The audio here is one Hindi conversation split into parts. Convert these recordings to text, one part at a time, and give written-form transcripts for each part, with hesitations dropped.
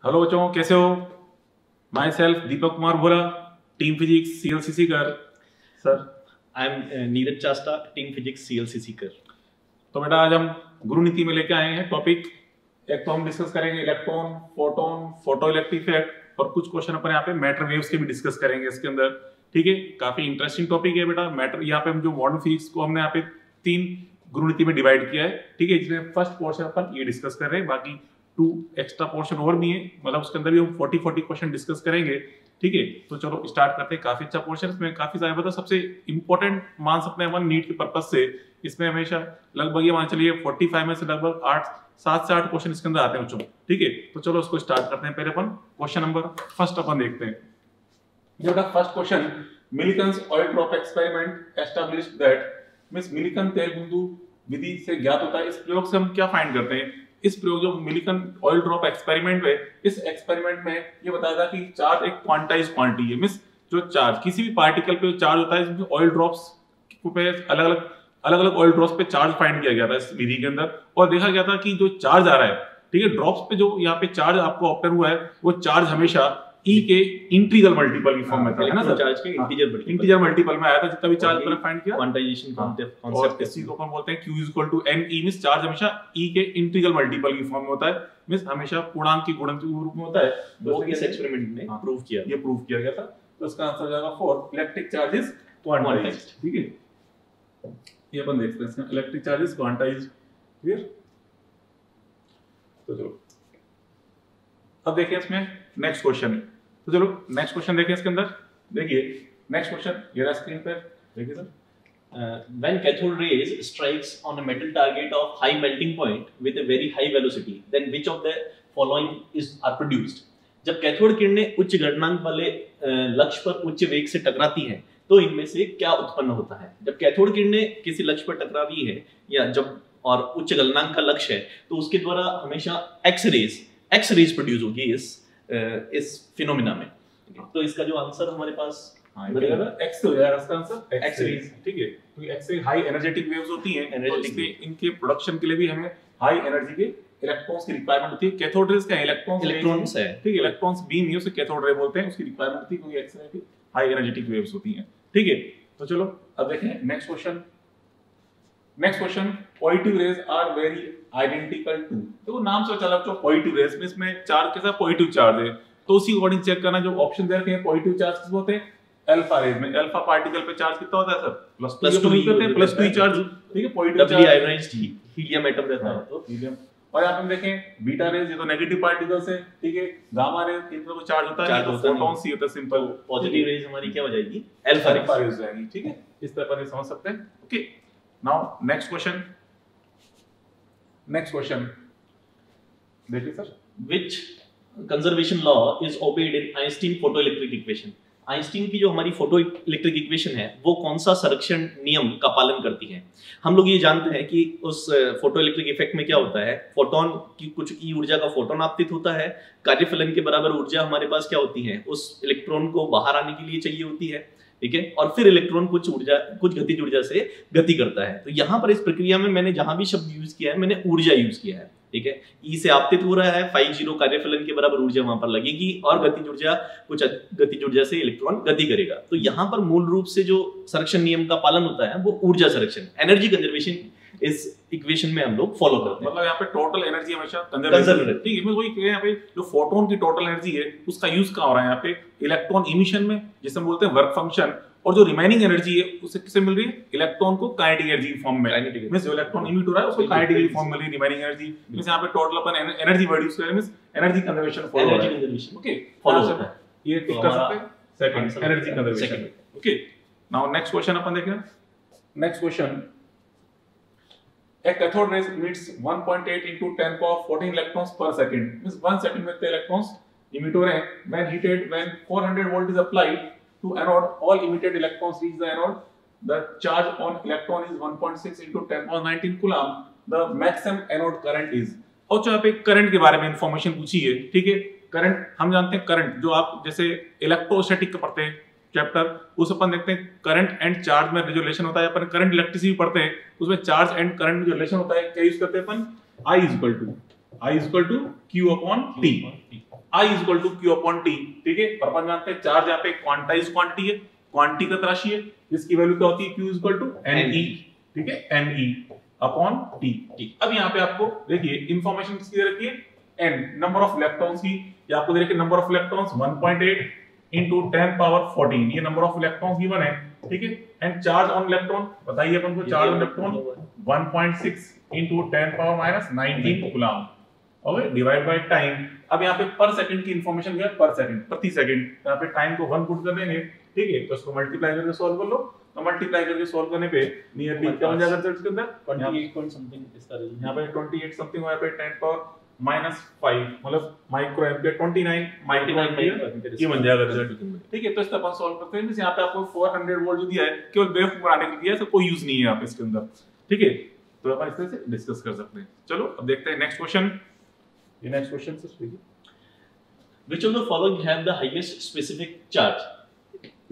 हेलो बच्चों, कैसे हो? Myself Deepak Kumar Bora, team physics CLCC कर। Sir I am Neeraj Chasta, team physics CLCC कर। तो बेटा आज हम गुरु नीति में लेके आए हैं टॉपिक। एक तो हम डिस्कस करेंगे electron, photon, photo electric effect, और कुछ क्वेश्चन अपन यहाँ पे मैटर वेव्स के भी डिस्कस करेंगे इसके अंदर। ठीक है, काफी इंटरेस्टिंग टॉपिक है बेटा। मैटर यहाँ पे हम जो मॉडर्न फिजिक्स को हमने यहाँ पे 3 गुरु नीति में डिवाइड किया है। ठीक है, जिसमें फर्स्ट पोर्शन अपन ये डिस्कस कर रहे हैं, बाकी 2 एक्स्ट्रा पोर्शन और भी है, मतलब उसके अंदर भी हम 40 क्वेश्चन डिस्कस करेंगे। ठीक है, तो चलो स्टार्ट करते हैं। काफी अच्छा पोर्शन इसमें, काफी सारे मतलब सबसे इंपॉर्टेंट मान सकते हैं अपन नीट के पर्पज से। इसमें हमेशा लगभग ये मान चलिए 45 में से लगभग 7 से 8 क्वेश्चन इसके अंदर आते हैं बच्चों। ठीक है, तो चलो उसको स्टार्ट करते हैं। पहले अपन क्वेश्चन नंबर फर्स्ट अपन देखते हैं। ये बेटा first question, Millikan's oil drop experiment established that, means Millikan तेल बिंदु विधि से ज्ञात होता है। इस प्रयोग से हम क्या फाइंड करते हैं? इस प्रयोग जो मिलिकन ऑयल ड्रॉप एक्सपेरिमेंट है, इस एक्सपेरिमेंट में ये बताया था कि चार्ज एक क्वांटाइज्ड क्वांटिटी है। मींस जो चार्ज किसी भी पार्टिकल पे चार्ज होता है, इसमें ऑयल ड्रॉप्स पे अलग अलग ऑयल ड्रॉप्स पे चार्ज फाइंड किया गया था इस विधि के अंदर, और देखा गया था कि जो चार्ज आ रहा है, ठीक है, ड्रॉप्स पे जो यहाँ पे चार्ज आपको ऑब्टेन हुआ है, वो चार्ज हमेशा E के इंटीजर मल्टीपल की फॉर्म में था, है ना सर? चार्ज के इंटीजर मल्टीपल में आया था, जितना भी चार्ज पर फाइंड किया। क्वांटाइजेशन कांसेप्ट, और इसी को अपन बोलते हैं Q = NE, मींस चार्ज हमेशा E के इंटीग्रल मल्टीपल की फॉर्म में होता है, मींस हमेशा पूर्णांक की गुणन के रूप में होता है। वो इस एक्सपेरिमेंट में प्रूव किया, ये प्रूव किया गया था। तो इसका आंसर हो जाएगा 4, इलेक्ट्रिक चार्ज इज क्वांटाइज्ड। ठीक है, ये अपन देखते हैं इसमें, electric charge is quantized. Clear? तो चलो अब देखिए इसमें नेक्स्ट क्वेश्चन। तो चलो नेक्स्ट क्वेश्चन देखिए इसके अंदर। देखिए नेक्स्ट क्वेश्चन ये रहा स्क्रीन पर, देखिए sir. When cathode rays strikes on a metal target of high melting point with a very high velocity, then which of the following are produced? जब कैथोड किरणें उच्च गलनांक वाले लक्ष्य पर उच्च वेग से टकराती हैं, तो इनमें से क्या उत्पन्न होता है? जब कैथोड किरणें किसी लक्ष्य पर टकरा रही है या जब और उच्च गलनांक का लक्ष्य है, तो उसके द्वारा हमेशा एक्स रेज प्रोड्यूस होगी इस फिनोमिना में। तो इसका जो आंसर हमारे पास एक्स हो जाएगा इसका आंसर, एक्स रेज। ठीक है, क्योंकि X ray high energetic waves होती हैं, तो इसलिए इनके प्रोडक्शन के लिए भी हमें हाई एनर्जी के इलेक्ट्रॉन्स की रिक्वायरमेंट होती है। कैथोड रेज का इलेक्ट्रॉन्स है, ठीक है, इलेक्ट्रॉन्स बीम है, उसे कैथोड रे बोलते हैं। उसकी रिक्वायरमेंट होती है क्योंकि एक्स रे की हाई एनर्जेटिक वेव्स होती हैं। ठीक है, तो चलो अब देखें next question. Next question, positive rays are very identical to. तो नाम से चला बच्चों, पॉजिटिव रेज में इसमें चार्ज के साथ पॉजिटिव चार्ज है, तो उसी अकॉर्डिंग चेक करना। जो ऑप्शन दे रखे हैं पॉजिटिव चार्ज किस होते हैं? अल्फा रेज में। अल्फा पार्टिकल पे चार्ज कितना होता है सर? +2 चार्ज। ठीक है, positive charge ionised helium atom रहता है, तो हीलियम। और यहाँ पे देखें बीटा रेज, ये तो नेगेटिव पार्टिकल्स है। ठीक है, गामा रेज इनका कोई चार्ज होता है, फोटॉन्स ही होता है सिंपल। पॉजिटिव रेज हमारी क्या हो जाएगी? अल्फा रेज हो जाएगी। ठीक है, इस तरह पर समझ सकते हैं। Okay, now next question. Next question देखिए sir, which conservation law is obeyed in Einstein photoelectric equation? Einstein की जो हमारी फोटो इलेक्ट्रिक इक्वेशन है, वो कौन सा संरक्षण नियम का पालन करती है? हम लोग ये जानते हैं कि उस फोटो इलेक्ट्रिक इफेक्ट में क्या होता है, फोटोन की कुछ ई ऊर्जा का फोटोन आपतित होता है, कार्यफलन के बराबर ऊर्जा हमारे पास क्या होती है, उस इलेक्ट्रॉन को बाहर आने के लिए चाहिए होती है। ठीक है, और फिर इलेक्ट्रॉन कुछ गतिज ऊर्जा से गति करता है। तो यहाँ पर इस प्रक्रिया में मैंने जहां भी शब्द यूज किया है, मैंने ऊर्जा यूज किया है। ठीक है, ई से आपतित हो रहा है, 5 कार्यफलन के बराबर ऊर्जा वहां पर लगेगी, और कुछ गतिज ऊर्जा से इलेक्ट्रॉन गति करेगा। तो यहाँ पर मूल रूप से जो संरक्षण नियम का पालन होता है, वो ऊर्जा संरक्षण, एनर्जी कंजर्वेशन इस इक्वेशन में हम लोग फॉलो करते हैं। मतलब यहाँ पे टोटल एनर्जी हमेशा कंजर्व। ठीक है, मैं वही यहाँ पे जो फोटोन की टोटल एनर्जी है, उसका यूज कहाँ हो रहा है? यहाँ पे इलेक्ट्रॉन इमिशन में, जिसे हम बोलते हैं वर्क फंक्शन, और जो रिमेनिंग एनर्जी है उसे किससे मिल रही है? इलेक्ट्रॉन को काइनेटिक एनर्जी की फॉर्म में। मींस जो इलेक्ट्रॉन इमिट हो रहा है उसको काइनेटिक की फॉर्म में मिल रही है रिमेनिंग एनर्जी। मींस यहाँ पे टोटल अपन एनर्जी वर्ड यूज कर रहे हैं, मींस एनर्जी कंजर्वेशन फॉलो हो रहा है। ओके, फॉलो होता है, ये टिक कर सकते हैं। Second, energy conservation. Okay, now next question अपन देखें। Next question, a cathode ray emits 1.8 into 10^14 electrons per second, means 1 second में कितने electrons emit हो रहे हैं? when heated, when 400 volt is applied to anode, all emitted electrons reach the anode. The charge on electron is 1.6 into 10^19 coulomb. The maximum anode current is. और जो यहाँ पे करंट के बारे में इंफॉर्मेशन पूछी है। ठीक है, करंट हम जानते हैं, करंट जो आप जैसे इलेक्ट्रोस्टैटिक का पढ़ते हैं चैप्टर, उस अपन देखते हैं करंट एंड चार्ज में जो रिलेशन होता है। अपन करंट इलेक्ट्रिसिटी पढ़ते हैं, उसमें चार्ज एंड करंट में जो रिलेशन होता है क्या यूज करते हैं अपन? I = Q/T। I is equal to Q upon T, ठीक है। और अपन जानते हैं चार्ज यहाँ पे क्वांटाइज क्वांटिटी है, क्वांटिगत राशि है, जिसकी वैल्यू क्या होती है, Q is equal to Ne, ठीक है, Ne अपॉन T। अब यहाँ पे आपको देखिए इंफॉर्मेशन किसकी दे रखी है, n नंबर ऑफ इलेक्ट्रॉन्स की, या आपको दे रखी है number of electrons 1.8 into 10 power 14, ये नंबर ऑफ इलेक्ट्रॉन्स गिवन है, ठीक है। एंड चार्ज ऑन इलेक्ट्रॉन बताइए अपन को, charge on electron 1.6 into 10 power minus 19 coulomb, okay, divide by time. अब यहाँ पे पर सेकंड की इंफॉर्मेशन क्या है, पर सेकंड, प्रति सेकंड, यहाँ पे टाइम को 1 पुट कर देंगे, ठीक है, तो इसको मल्टीप्लाई करके सॉल्व कर लो, तो मल्टीप्लाई करके सॉल्व करने पे नियरली क्या बन जाएगा रिजल्ट के अंदर 28 पॉइंट समथिंग इसका रिजल्ट, यहाँ पे 28 समथिंग और यहाँ पे 10 पावर माइनस 5 मतलब माइक्रो एम्पियर 29 माइक्रो एम्पियर, ये बन जाएगा रिजल्ट, ठीक है। तो इस तरह अपन सॉल्व करते हैं। यहाँ पे आपको 400 वोल्ट जो दिया है केवल बेवकूफ बनाने के लिए दिया है, कोई यूज नहीं है यहाँ पे इसके अंदर, ठीक है। तो अपन इस तरह से डिस्कस कर सकते हैं। चलो अब देखते हैं नेक्स्ट क्वेश्चन। ये नेक्स्ट क्वेश्चन से देखिए, Which of the following have the highest specific charge?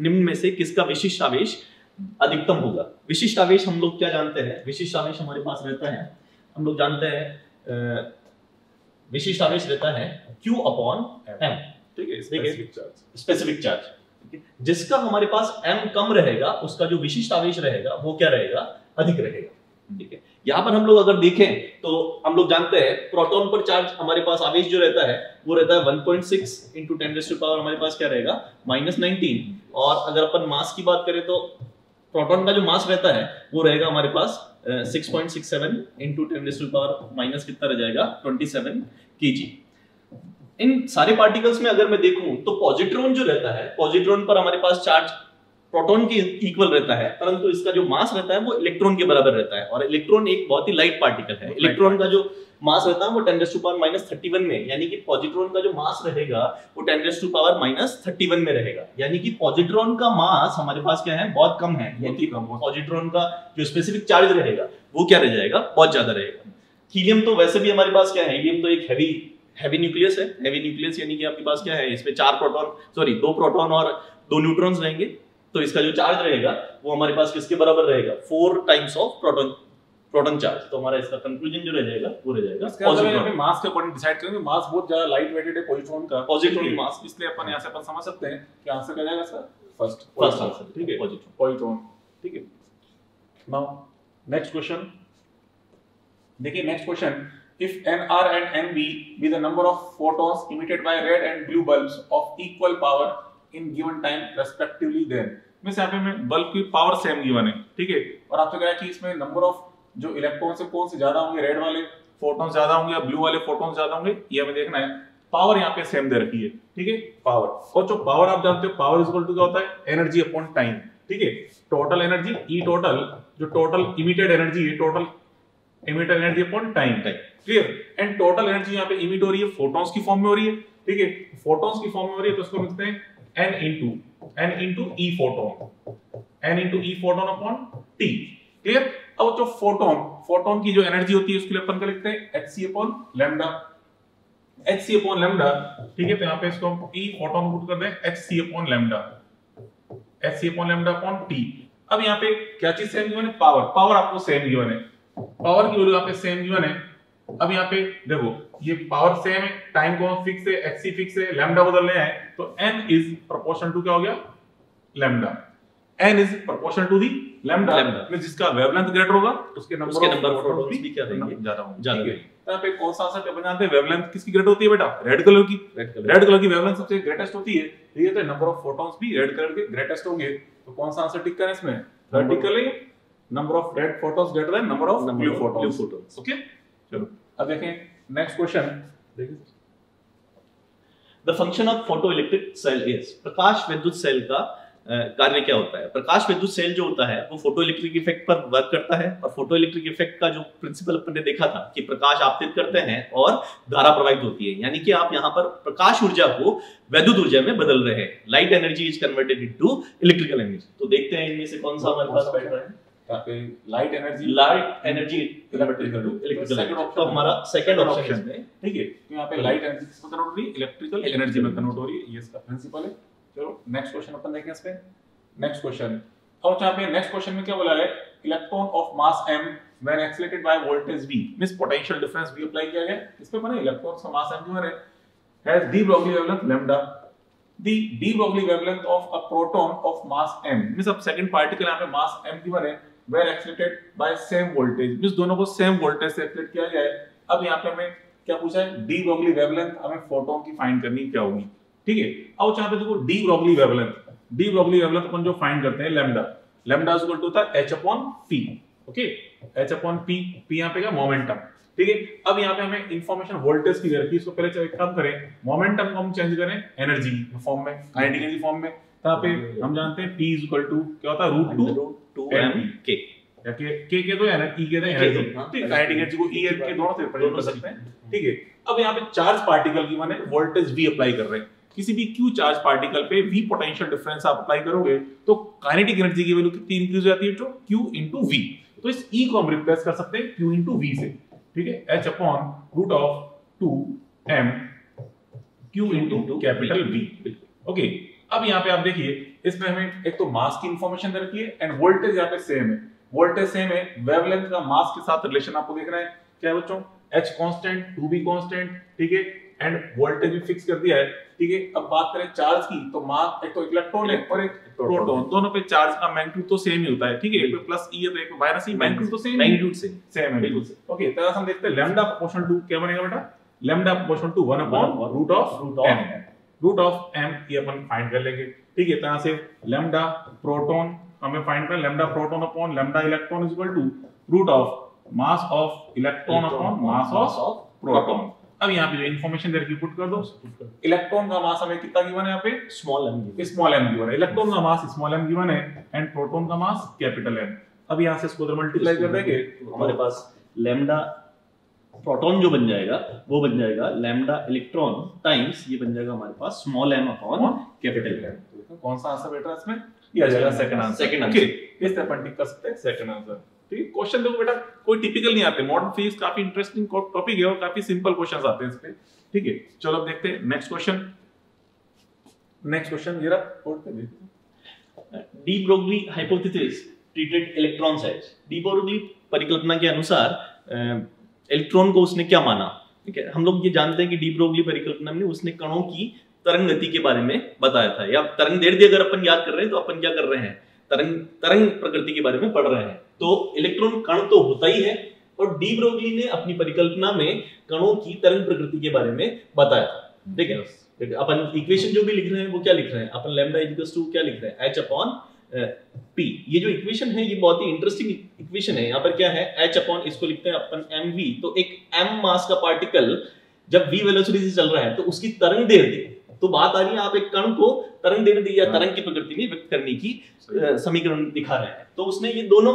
निम्न में से किसका विशिष्ट आवेश अधिकतम होगा? विशिष्ट आवेश हम लोग क्या जानते हैं, विशिष्ट आवेश हमारे पास रहता है, हम लोग जानते हैं विशिष्ट आवेश रहता है Q अपॉन M, ठीक है, स्पेसिफिक चार्ज, जिसका हमारे पास M कम रहेगा उसका जो विशिष्ट आवेश रहेगा वो क्या रहेगा, अधिक रहेगा, ठीक है। यहाँ पर हम लोग अगर देखें तो हम लोग जानते हैं प्रोटॉन पर चार्ज हमारे पास आवेश जो रहता है वो रहता है 1.6 इंटू 10 रेज़ टू पावर हमारे पास क्या रहेगा -19, और अगर अपन मास की बात करें तो प्रोटॉन का जो मास रहता है वो रहेगा हमारे पास 6.67 into 10 raise to power minus कितना रह जाएगा 27 kg। इन सारे पार्टिकल्स में अगर मैं देखूं तो पॉजिट्रॉन जो रहता है, पॉजिट्रॉन पर हमारे पास चार्ज प्रोटॉन के इक्वल रहता है, परंतु इसका जो मास रहता है वो इलेक्ट्रॉन के बराबर रहता है, और इलेक्ट्रॉन एक बहुत ही लाइट पार्टिकल है। इलेक्ट्रॉन का जो मास रहता है वो 10 रेज़ टू पावर -31 में, यानी कि पॉजिट्रॉन का जो मास रहेगा वो 10 रेज़ टू पावर -31 में रहेगा, यानी कि पॉजिट्रॉन का मास हमारे पास क्या है, बहुत कम है, यानी कि पॉजिट्रॉन का जो स्पेसिफिक चार्ज रहेगा वो क्या रह जाएगा, बहुत ज्यादा रहेगा। हीलियम तो वैसे भी हमारे पास क्या है, हीलियम तो एक हैवी न्यूक्लियस है, हैवी न्यूक्लियस यानी कि आपके पास क्या है, इसमें 2 प्रोटॉन और 2 न्यूट्रॉन्स रहेंगे, तो इसका जो चार्ज रहेगा वो हमारे पास किसके बराबर रहेगा, 4 टाइम्स ऑफ प्रोटॉन चार्ज। तो हमारा इसका कंक्लूजन जो रह जाएगा वो रह जाएगा पॉजिट्रॉन। मास के अकॉर्डिंग डिसाइड करेंगे, मास बहुत ज्यादा लाइट वेटेड है पॉजिट्रॉन का, पॉजिट्रॉन मास, इसलिए अपन यहां से अपन समझ सकते हैं कि आंसर क्या जाएगा सर, फर्स्ट आंसर, ठीक है, पॉजिट्रॉन, ठीक है। नाउ नेक्स्ट क्वेश्चन देखिए, next question, if nr and nb be the number of photons emitted by red and blue bulbs of equal power in given time respectively, then means यहाँ पे में बल्ब की पावर सेम गिवन है, ठीक है, और आपसे कहा कि इसमें नंबर ऑफ जो इलेक्ट्रॉन से कौन से ज्यादा होंगे, रेड वाले फोटॉन ज्यादा होंगे या ब्लू वाले फोटॉन ज्यादा होंगे, ये हमें देखना है। पावर यहाँ पे सेम दे रखी है, ठीक है, पावर, और जो पावर आप जानते हो पावर इज इक्वल टू क्या होता है, एनर्जी अपॉन टाइम, ठीक है, टोटल एनर्जी ई टोटल, जो टोटल इमिटेड एनर्जी है, total emitted energy upon time, clear. And total energy यहाँ पे इमिट हो रही है फोटॉन्स की फॉर्म में हो रही है, ठीक है, फोटॉन्स की फॉर्म में हो रही है, तो इसको लिखते हैं n into e photon upon t, clear. अब जो फोटोन की जो एनर्जी होती है उसके लिए अपन क्या लिखते हैं, hc अपॉन लैम्डा, ठीक है। तो यहाँ पे इसको हम e फोटोन पुट कर दें hc upon lambda upon t। अब यहाँ पे क्या चीज सेम गिवन है, पावर आपको सेम गिवन है, पावर की वैल्यू यहाँ पे सेम गिवन है। अब यहाँ पे देखो ये पावर सेम है, टाइम को फिक्स है, hc फिक्स है, लैम्डा बदल रहे हैं, तो n इज प्रोपोर्शनल टू क्या हो गया, lambda, n is proportional to the lambda, में जिसका वेवलेंथ ग्रेटर होगा उसके नंबर ऑफ फोटॉन्स भी क्या रहेंगे, ज्यादा होंगे, ठीक है। यहाँ पे कौन सा आंसर पे जानते हैं, वेवलेंथ किसकी ग्रेटर होती है बेटा, रेड कलर की वेवलेंथ सबसे ग्रेटेस्ट होती है, ठीक है, तो नंबर ऑफ फोटॉन्स भी रेड कलर के ग्रेटेस्ट होंगे, तो कौन सा आंसर टिक करें इसमें, vertically number of red photons greater than number of blue photons, okay. चलो अब देखें नेक्स्ट क्वेश्चन, देखिए, the function of photoelectric cell is, प्रकाश विद्युत सेल का कार्य क्या होता है। प्रकाश विद्युत सेल जो होता है वो फोटोइलेक्ट्रिक इफेक्ट पर वर्क करता है, और फोटोइलेक्ट्रिक इफेक्ट का जो प्रिंसिपल अपन ने देखा था कि प्रकाश आपतित करते हैं और धारा प्रवाहित होती है, यानी कि आप यहाँ पर प्रकाश ऊर्जा को वैद्युत ऊर्जा में बदल रहे हैं, light energy is converted into electrical energy. तो देखते हैं इनमें से कौन सा हमारे पास बैठ रहा है, लाइट एनर्जी इलेक्ट्रिकल एनर्जी, तो हमारा सेकंड ऑप्शन है, ठीक है। तो यहाँ पे लाइट एनर्जी किस में कन्वर्ट हो रही है, इलेक्ट्रिकल एनर्जी में कन्वर्ट हो रही है, ये इसका प्रिंसिपल है। चलो नेक्स्ट क्वेश्चन अपन देखें इस पे, नेक्स्ट क्वेश्चन। और यहाँ पे नेक्स्ट क्वेश्चन में क्या बोला है, electron of mass m when accelerated by voltage v, means potential difference v apply किया गया, इस पे बने इलेक्ट्रॉन्स का मास m जो है has de Broglie wavelength lambda. The de Broglie wavelength of a proton of mass m means अब second particle यहाँ पे mass m given है, were accelerated by same voltage means दोनों को same voltage से accelerate किया गया है। अब यहाँ पे हमें क्या पूछा है, de Broglie wavelength, हमें फोटोन की फाइंड करनी क्या होगी, ठीक है। अब यहाँ पे देखो de Broglie wavelength अपन जो फाइंड करते हैं lambda is equal to होता है h upon p, okay, h upon p, p यहाँ पे क्या मोमेंटम, ठीक है। अब यहाँ पे हमें इंफॉर्मेशन वोल्टेज की जरूरत है, इसको पहले एक काम करें, मोमेंटम को हम चेंज करें एनर्जी फॉर्म में, काइनेटिक एनर्जी फॉर्म में। तो यहाँ पे हम जानते हैं p इज इक्वल टू क्या होता है √2 mk, या k तो एनर्जी, e के तो एनर्जी, ठीक, काइनेटिक एनर्जी को e के दोनों से रिप्रेजेंट कर सकते हैं, ठीक है। अब यहाँ पे चार्ज पार्टिकल की माने वोल्टेज v अप्लाई कर रहे हैं, किसी भी q चार्ज पार्टिकल पे v पोटेंशियल डिफरेंस आप अप्लाई करोगे तो काइनेटिक एनर्जी की वैल्यू कितनी इंक्रीज हो जाती है, तो q into v। तो इस e को हम रिप्लेस कर सकते हैं q into v से, ठीक है, h upon √2 m q into capital V, okay. अब यहाँ पे आप देखिए, इसमें हमें एक तो मास की इंफॉर्मेशन दे रखी है एंड वोल्टेज यहाँ पे सेम है, वोल्टेज सेम है, वेवलेंथ का मास के साथ रिलेशन आपको देख रहे हैं, क्या है बच्चों, h कांस्टेंट, 2b कांस्टेंट, ठीक है, एंड वोल्टेज भी फिक्स कर दिया है, ठीक है। अब बात करें चार्ज की, तो मास एक तो इलेक्ट्रॉन है और एक प्रोटॉन, दोनों पे चार्ज का मैग्नीट्यूड तो सेम ही होता है, ठीक है, एक पे प्लस e है तो एक पे माइनस e, मैग्नीट्यूड तो सेम, मैग्नीट्यूड सेम है बिल्कुल, ओके। तो हम देखते हैं लैम्डा प्रोपोर्शनल टू क्या बनेगा बेटा, lambda proportional to 1 upon root of m, ये अपन फाइंड कर लेंगे, ठीक है। तरह से लैम्डा प्रोटॉन हमें फाइंड करना, lambda proton upon lambda electron is equal to root of mass of electron upon mass of proton. अब यहाँ पे जो इन्फॉर्मेशन दे रखी पुट कर दो, इलेक्ट्रॉन का मास हमें कितना गिवन है, यहाँ पे स्मॉल m गिवन है, इलेक्ट्रॉन का मास स्मॉल m गिवन है एंड प्रोटॉन का मास कैपिटल M। अब यहाँ से इसको मल्टीप्लाई कर देंगे, हमारे पास लैम्डा प्रोटॉन जो बन जाएगा वो बन जाएगा लैम्डा इलेक्ट्रॉन टाइम्स, ये बन जाएगा हमारे पास small m upon capital M। कौन सा आंसर बेटा इसमें, ये आ जाएगा सेकंड आंसर, ओके। इस तरह अपन टिक कर सकते हैं सेकंड आंसर, ठीक है। क्वेश्चन देखो बेटा कोई टिपिकल नहीं आते, मॉडर्न फिजिक्स काफी इंटरेस्टिंग टॉपिक है और काफी सिंपल क्वेश्चंस आते हैं इस पे, ठीक है। चलो अब देखते हैं नेक्स्ट क्वेश्चन ये रहा, de Broglie hypothesis treated electrons as, de Broglie परिकल्पना के अनुसार इलेक्ट्रॉन को उसने क्या माना, ठीक है। हम लोग ये जानते हैं कि डी ब्रोगली परिकल्पना में उसने कणों की तरंग गति के बारे में बताया था, या तरंग दैर्ध्य अगर अपन याद कर रहे हैं तो अपन क्या कर रहे हैं, तरंग प्रकृति के बारे में पढ़ रहे हैं। तो इलेक्ट्रॉन कण तो होता ही है, और डी ब्रोगली ने अपनी परिकल्पना में कणों की तरंग प्रकृति के बारे में बताया था, ठीक है। अपन इक्वेशन जो भी लिख रहे हैं वो क्या लिख रहे हैं, अपन लैम्डा इक्वल्स टू क्या लिख रहे हैं, h अपॉन p। ये जो इक्वेशन है ये बहुत ही इंटरेस्टिंग इक्वेशन है। यहाँ पर क्या है, h अपॉन, इसको लिखते हैं अपन mv, तो एक m मास का पार्टिकल जब v वेलोसिटी से चल रहा है तो उसकी तरंग दैर्ध्य, तो बात आ रही है आप एक कण को तरंग दैर्ध्य या तरंग की प्रकृति में व्यक्त करने की समीकरण दिखा रहे हैं, तो उसने ये दोनों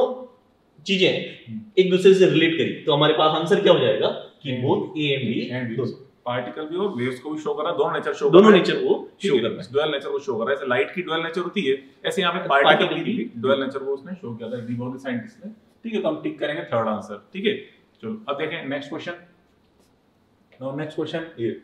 चीजें एक दूसरे से रिलेट करी, तो हमारे पास आंसर क्या हो जाएगा कि both a and b, particle भी और वेव्स को भी शो कर रहा है, दोनों नेचर वो शो कर रहा है, डुअल नेचर वो शो कर रहा है। ऐसे लाइट की डुअल नेचर होती है, ऐसे यहाँ पे पार्टिकल की भी डुअल नेचर को उसने शो किया था, डी ब्रोगली साइंटिस्ट ने, ठीक है। तो हम टिक करेंगे थर्ड आंसर, ठीक है। चलो अब देखें next question. Now next question ये,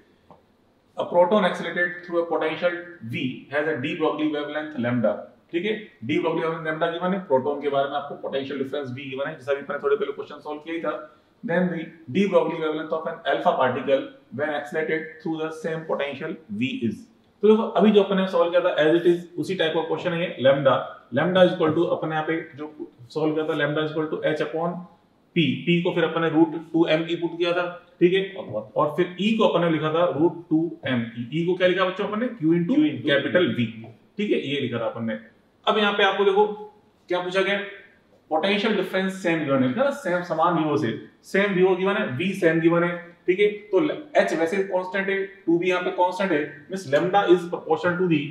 a proton accelerated through a potential v has a de Broglie wavelength lambda, ठीक है। De Broglie wavelength lambda given है, प्रोटॉन के बारे में आपको पोटेंशियल डिफरेंस v गिवन है, जैसा भी मैंने थोड़े पहले क्वेश्चन सॉल्व किया ही था। then the de Broglie wavelength of an alpha particle when accelerated through the same potential v is, तो देखो अभी जो अपने सॉल्व किया था एज इट इज उसी टाइप का क्वेश्चन है, लैम्डा इज इक्वल टू अपने यहाँ पे जो सॉल्व किया था, lambda is equal to h upon p को फिर अपने √2m पुट किया था, ठीक है, और फिर e को अपने लिखा था √2m, e को क्या लिखा बच्चों अपने q into कैपिटल V, ठीक है, ये लिखा था अपन ने। अब यहाँ पे आपको देखो क्या पूछा गया, पोटेंशियल डिफरेंस सेम गिवन है ना, सेम समान विवो से सेम विवो गिवन है, v सेम गिवन है, ठीक है। तो h वैसे कांस्टेंट है, 2b यहाँ पे कांस्टेंट है, means lambda is proportional to the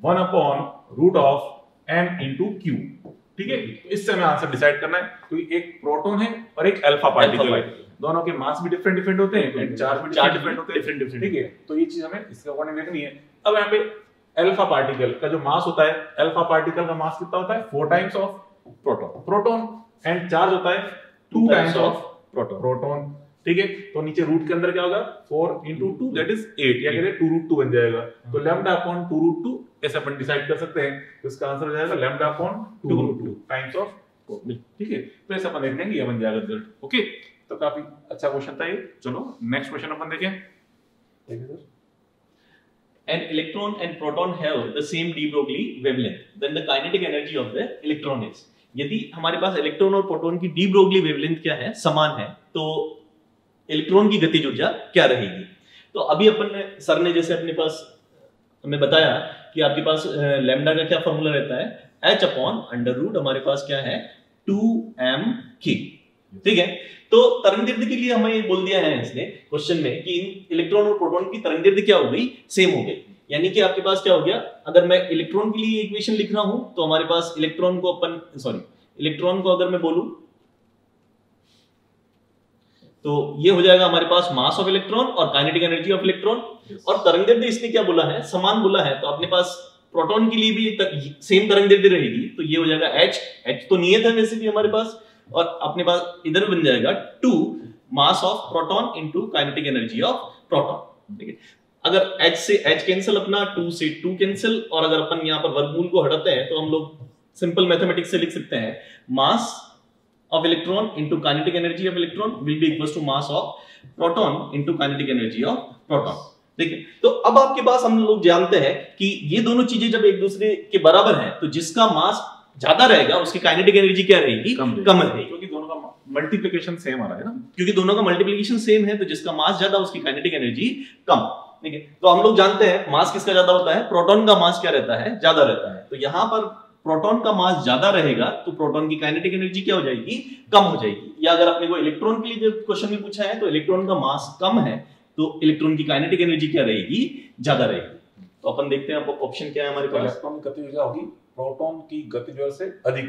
1 upon root of m into q, ठीक है। इससे हमें आंसर डिसाइड करना है, क्योंकि एक प्रोटॉन है और एक अल्फा पार्टिकल है, दोनों के मास भी डिफरेंट होते हैं एंड चार्ज भी डिफरेंट होते हैं, ठीक है। तो ये चीज हमें इसके अकॉर्डिंग देखनी है। अब यहाँ पे अल्फा पार्टिकल का जो मास होता है, अल्फा पार्टिकल का मास कितना होता है, 4 times of proton and charge होता है 2 टाइम्स ऑफ प्रोटॉन, ठीक है। तो नीचे रूट के अंदर क्या होगा, 4 into 2 दैट इज 8, या कहते हैं 2√2 बन जाएगा। तो लैम्डा अपॉन 2√2 ऐसे अपन डिसाइड कर सकते हैं, तो इसका आंसर हो जाएगा लैम्डा अपॉन 2√2 टाइम्स ऑफ, ठीक है। तो ऐसे अपन देख लेंगे, ये बन जाएगा रिजल्ट, ओके। तो काफी अच्छा क्वेश्चन था ये। चलो नेक्स्ट क्वेश्चन अपन देखें, an electron and proton have the same de Broglie wavelength, then the kinetic energy of the electron is. यदि हमारे पास इलेक्ट्रॉन और प्रोटॉन की de Broglie wavelength क्या है, समान है, तो इलेक्ट्रॉन की गतिज ऊर्जा क्या रहेगी? तो अभी अपन ने सर ने जैसे अपने पास हमें बताया कि आपके पास लैम्डा का क्या फॉर्मूला रहता है, h अपॉन अंडर रूट हमारे पास क्या है 2m/k, ठीक है। तो तरंगदैर्ध्य के लिए हमें ये बोल दिया है इसने क्वेश्चन में कि इलेक्ट्रॉन और प्रोटॉन की तरंगदैर्ध्य क्या हो गई, सेम हो गई। यानी कि आपके पास क्या हो गया, अगर मैं इलेक्ट्रॉन के लिए इक्वेशन लिख रहा हूं तो हमारे पास इलेक्ट्रॉन को अगर मैं बोलूं तो ये हो जाएगा हमारे पास मास ऑफ इलेक्ट्रॉन और काइनेटिक एनर्जी ऑफ इलेक्ट्रॉन। और तरंगदैर्ध्य इसने क्या बोला है, समान बोला है, तो अपने पास प्रोटॉन के लिए भी सेम तरंगदैर्ध्य रहेगी, तो ये हो जाएगा h तो नियत है वैसे भी हमारे पास, और अपने पास इधर बन जाएगा 2 मास of proton into kinetic energy of proton, ठीक है। अगर h से h कैंसिल, अपना 2 से 2 कैंसिल, और अगर अपन यहाँ पर वर्गमूल को हटाते हैं तो हम लोग सिंपल मैथमेटिक्स से लिख सकते हैं मास of electron into kinetic energy of electron will be equals to mass of proton into kinetic energy of proton, ठीक है। तो अब आपके पास हम लोग जानते हैं कि ये दोनों चीजें जब एक दूसरे के बराबर हैं तो जिसका मास ज्यादा रहेगा उसकी काइनेटिक एनर्जी क्या रहेगी, कम रहेगी, क्योंकि दोनों का मल्टीप्लिकेशन सेम आ रहा है ना, क्योंकि दोनों का मल्टीप्लिकेशन सेम है, तो जिसका मास ज्यादा उसकी काइनेटिक एनर्जी कम, ठीक है। तो हम लोग जानते हैं मास किसका ज्यादा होता है, प्रोटॉन का मास क्या रहता है, ज्यादा रहता है। तो यहां पर प्रोटॉन का मास ज्यादा रहेगा तो प्रोटॉन की काइनेटिक एनर्जी क्या हो जाएगी, कम हो जाएगी। या अगर अपने को इलेक्ट्रॉन के लिए जो क्वेश्चन में पूछा है तो इलेक्ट्रॉन का मास कम है तो इलेक्ट्रॉन की काइनेटिक एनर्जी क्या रहेगी, ज्यादा रहेगी। तो अपन देखते हैं ऑप्शन क्या है हमारे पास। इलेक्ट्रॉन की गतिज ऊर्जा होगी प्रोटॉन की गतिज ऊर्जा से अधिक,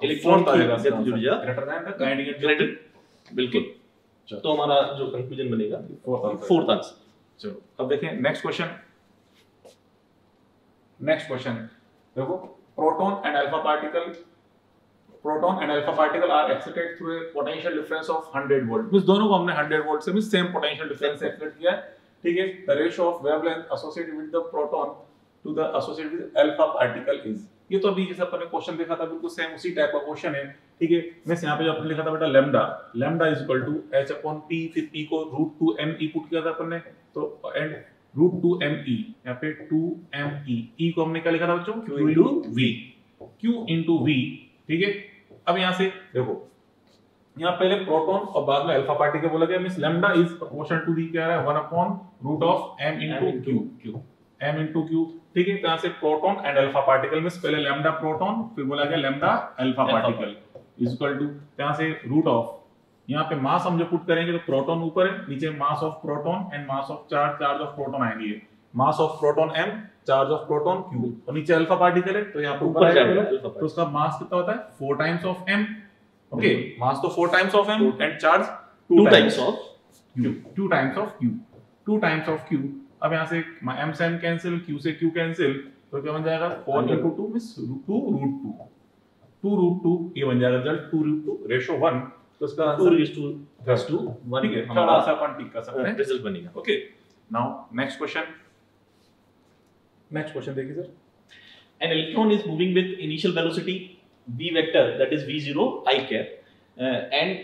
इलेक्ट्रॉन की गतिज ऊर्जा greater than the kinetic energy, बिल्कुल। तो हमारा जो कंक्लूजन बनेगा फोर्थ आंसर। चलो अब देखें नेक्स्ट क्वेश्चन देखो, proton and alpha particle are excited through a potential difference of 100 volt, means दोनों को हमने 100 वोल्ट से भी सेम पोटेंशियल डिफरेंस से एक्साइट किया है, ठीक है। The ratio of wavelength associated with the proton to the associated with alpha particle is, ये तो अभी जैसे अपन ने क्वेश्चन देखा था बिल्कुल सेम उसी टाइप का क्वेश्चन है, ठीक है। मैं यहां पे जो अपन लिखा था बेटा lambda is equal to h upon p, फिर p को √2m पुट किया था अपन ने, तो एंड √2me, यहाँ पे 2me, e को हमने क्या लिखा था बच्चों, q into v, ठीक है। अब यहाँ से देखो, यहाँ पहले प्रोटॉन और बाद में अल्फा पार्टिकल बोला गया, means lambda is proportional to the क्या है 1 upon root of m into q, ठीक है। यहाँ से proton and alpha particle means पहले लैम्डा प्रोटॉन, फिर बोला गया lambda alpha particle is equal to, यहाँ से रूट ऑफ, यहाँ पे मास हम जो पुट करेंगे तो प्रोटॉन ऊपर है, नीचे mass of proton and mass of charge of proton आएंगे, mass of proton m, charge of proton q, और नीचे अल्फा पार्टिकल है तो यहाँ पे ऊपर आएगा, तो उसका मास कितना होता है 4 टाइम्स ऑफ m, ओके। मास तो 4 times of m and charge 2 times of q, 2 times of q। अब यहाँ से m से m कैंसिल, q से q कैंसिल, तो क्या बन जाएगा 4 into 2 मींस 2√2, ये बन जाएगा रिजल्ट 2√2 रेशियो 1, तो इसका आंसर 2:1, ठीक है। थोड़ा सा अपन टिक कर सकते हैं, रिजल्ट बनेगा, ओके। नाउ नेक्स्ट क्वेश्चन देखिए sir. An electron is moving with initial velocity v vector, that is v0 I cap, and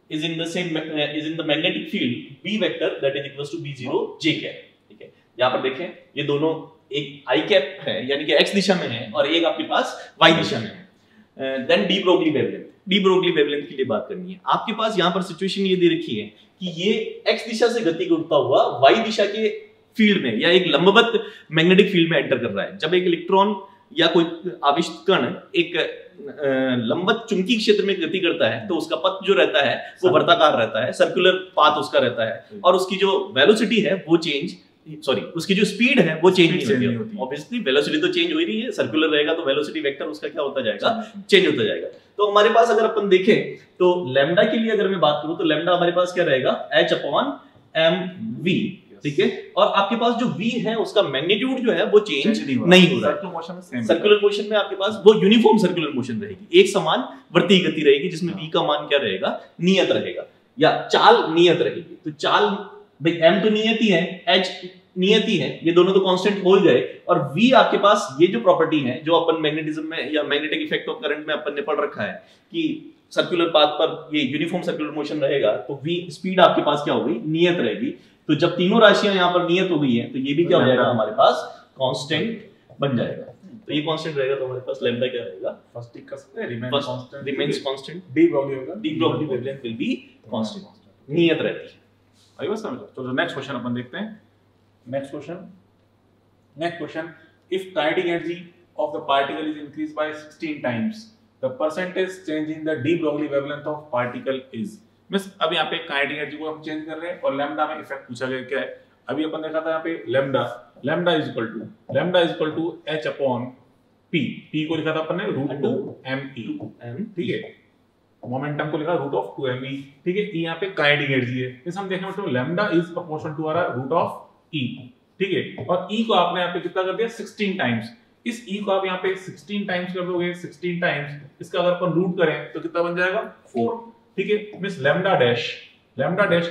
is in the magnetic field b vector, that is equals to v0 j cap, ठीक है। यहाँ पर देखें ये दोनों एक I cap है यानी कि x दिशा में है और एक आपके पास y दिशा में है। देन डी ब्रोगली वेवलेंथ के लिए बात करनी है। आपके पास यहाँ पर सिचुएशन ये दे रखी है कि ये x दिशा से गति करता हुआ y दिशा के फील्ड में या एक लंबवत मैग्नेटिक फील्ड में एंटर कर रहा है। जब एक इलेक्ट्रॉन या कोई आवेशित कण एक लंबवत चुंबकीय क्षेत्र में गति करता है तो उसका पथ जो रहता है वो वर्ताकार रहता है, सर्कुलर पाथ उसका रहता है, और उसकी जो वेलोसिटी है वो उसकी जो स्पीड है वो चेंज नहीं होती। ऑब्वियसली वेलोसिटी तो चेंज हो ही रही है, सर्कुलर रहेगा तो वेलोसिटी वेक्टर उसका क्या होता जाएगा, चेंज होता जाएगा। तो हमारे पास अगर अपन देखें तो लैम्डा के लिए अगर मैं बात करूं तो लैम्डा हमारे पास क्या रहेगा h अपॉन mv, ठीक है। और आपके पास जो v है उसका मैग्नीट्यूड जो है वो चेंज नहीं हो रहा है। सर्कुलर मोशन में आपके पास वो यूनिफॉर्म सर्कुलर मोशन रहेगी, एक समान वर्तीय गति रहेगी जिसमें v का मान क्या रहेगा, नियत रहेगा या चाल नियत रहेगी। तो चाल भाई m तो नियत ही है, h नियत ही है, ये दोनों तो कांस्टेंट हो गए, और v आपके पास ये जो प्रॉपर्टी है जो अपन मैग्नेटिज्म में या मैग्नेटिक इफेक्ट ऑफ करंट में अपन ने पढ़ रखा है कि सर्कुलर पाथ पर ये यूनिफॉर्म सर्कुलर मोशन रहेगा, तो v स्पीड आपके पास क्या होगी, नियत रहेगी। तो जब तीनों राशियां यहाँ पर नियत हो गई हैं तो ये भी क्या हो जाएगा हमारे पास कांस्टेंट बन जाएगा। तो ये कांस्टेंट रहेगा तो हमारे पास लैम्डा क्या रहेगा, फर्स्ट टिक कर सकते हैं रिमेंस कांस्टेंट, डी ब्रॉगली होगा, D Broglie wavelength will be constant, नियत रहती है। आई बस समझ लो। चलो नेक्स्ट क्वेश्चन अपन देखते हैं। Next question if kinetic energy of the particle is increase by 16 times the percentage change in the D Broglie wavelength of particle is. Means अब यहाँ पे काइनेटिक एनर्जी को हम चेंज कर रहे हैं और लैम्डा में इफेक्ट पूछा गया क्या है। अभी अपन देखा था यहाँ पे lambda is equal to h upon p, p को लिखा था अपन ने √2me, ठीक है, मोमेंटम को लिखा √2me, ठीक है, e यहाँ पे काइनेटिक एनर्जी है। इस हम देखने में lambda is proportional to √e, ठीक है, और e को आपने यहाँ पे कितना कर दिया 16 टाइम्स। इस e को आप यहाँ पे 16 टाइम्स कर दोगे, 16 टाइम्स, इसका अगर अपन रूट करें तो कितना बन जाएगा 4, ठीक है। मींस लैम्डा डैश की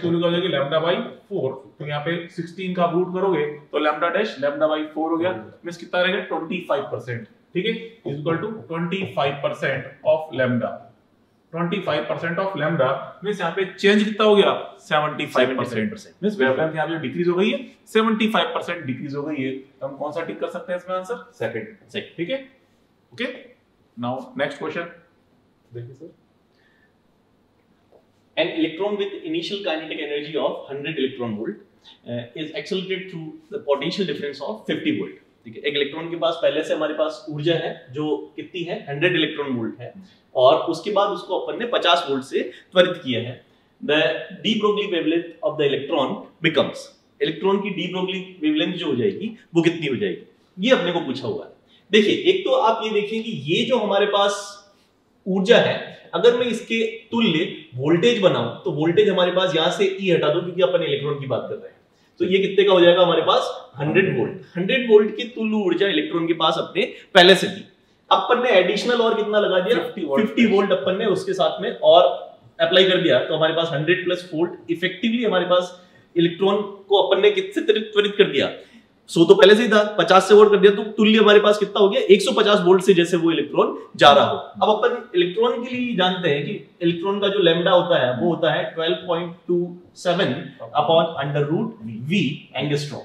वैल्यू हो जाएगी लैम्डा बाई 4, तो यहाँ पे 16 का रूट करोगे तो लैम्डा डैश लैम्डा बाई 4 हो गया। मींस कितना रहेगा 25%, ठीक है, is equal to 25% of lambda. 25% of lambda means यहाँ पे चेंज कितना हो गया 75%। मींस वेवलेंथ यहाँ पे डिक्रीज हो गई है, 75% डिक्रीज हो गई है। तो हम कौन सा टिक कर सकते हैं इसमें आंसर, सेकंड, ठीक है। ओके, नाउ नेक्स्ट क्वेश्चन देखिए sir. An electron with initial kinetic energy of 100 electron volt is accelerated through the potential difference of 50 volt। ठीक है, एक इलेक्ट्रॉन के पास पहले से हमारे पास ऊर्जा है जो कितनी है 100 इलेक्ट्रॉन वोल्ट है, और उसके बाद उसको अपन ने 50 वोल्ट से त्वरित किया है। The de Broglie wavelength of the electron becomes, electron की de Broglie wavelength जो हो जाएगी वो कितनी हो जाएगी, ये अपने को पूछा हुआ है। देखिए, एक तो आप ये देखिए कि ये जो हमारे पास ऊर्जा है, अगर मैं इसके तुल्य वोल्टेज बनाऊं तो वोल्टेज हमारे पास यहां से E हटा दो क्योंकि अपन इलेक्ट्रॉन की बात कर रहे हैं, तो ये कितने का हो जाएगा हमारे पास 100 वोल्ट। 100 वोल्ट की तुल्य ऊर्जा इलेक्ट्रॉन के पास अपने पहले से थी। अपन ने एडिशनल और कितना लगा दिया 50 वोल्ट अपन ने उसके साथ में और अप्लाई कर दिया, तो हमारे पास 100 प्लस वोल्ट इफेक्टिवली हमारे पास इलेक्ट्रॉन को अपन ने कितने त्वरित कर दिया, 100 तो पहले से ही था, 50 से वोल्ट कर दिया, तो तुल्य हमारे पास कितना हो गया 150 वोल्ट से जैसे वो इलेक्ट्रॉन जा रहा हो। अब अपन इलेक्ट्रॉन के लिए जानते हैं कि इलेक्ट्रॉन का जो लैम्डा होता है वो होता है 12.27 upon under root v angstrom,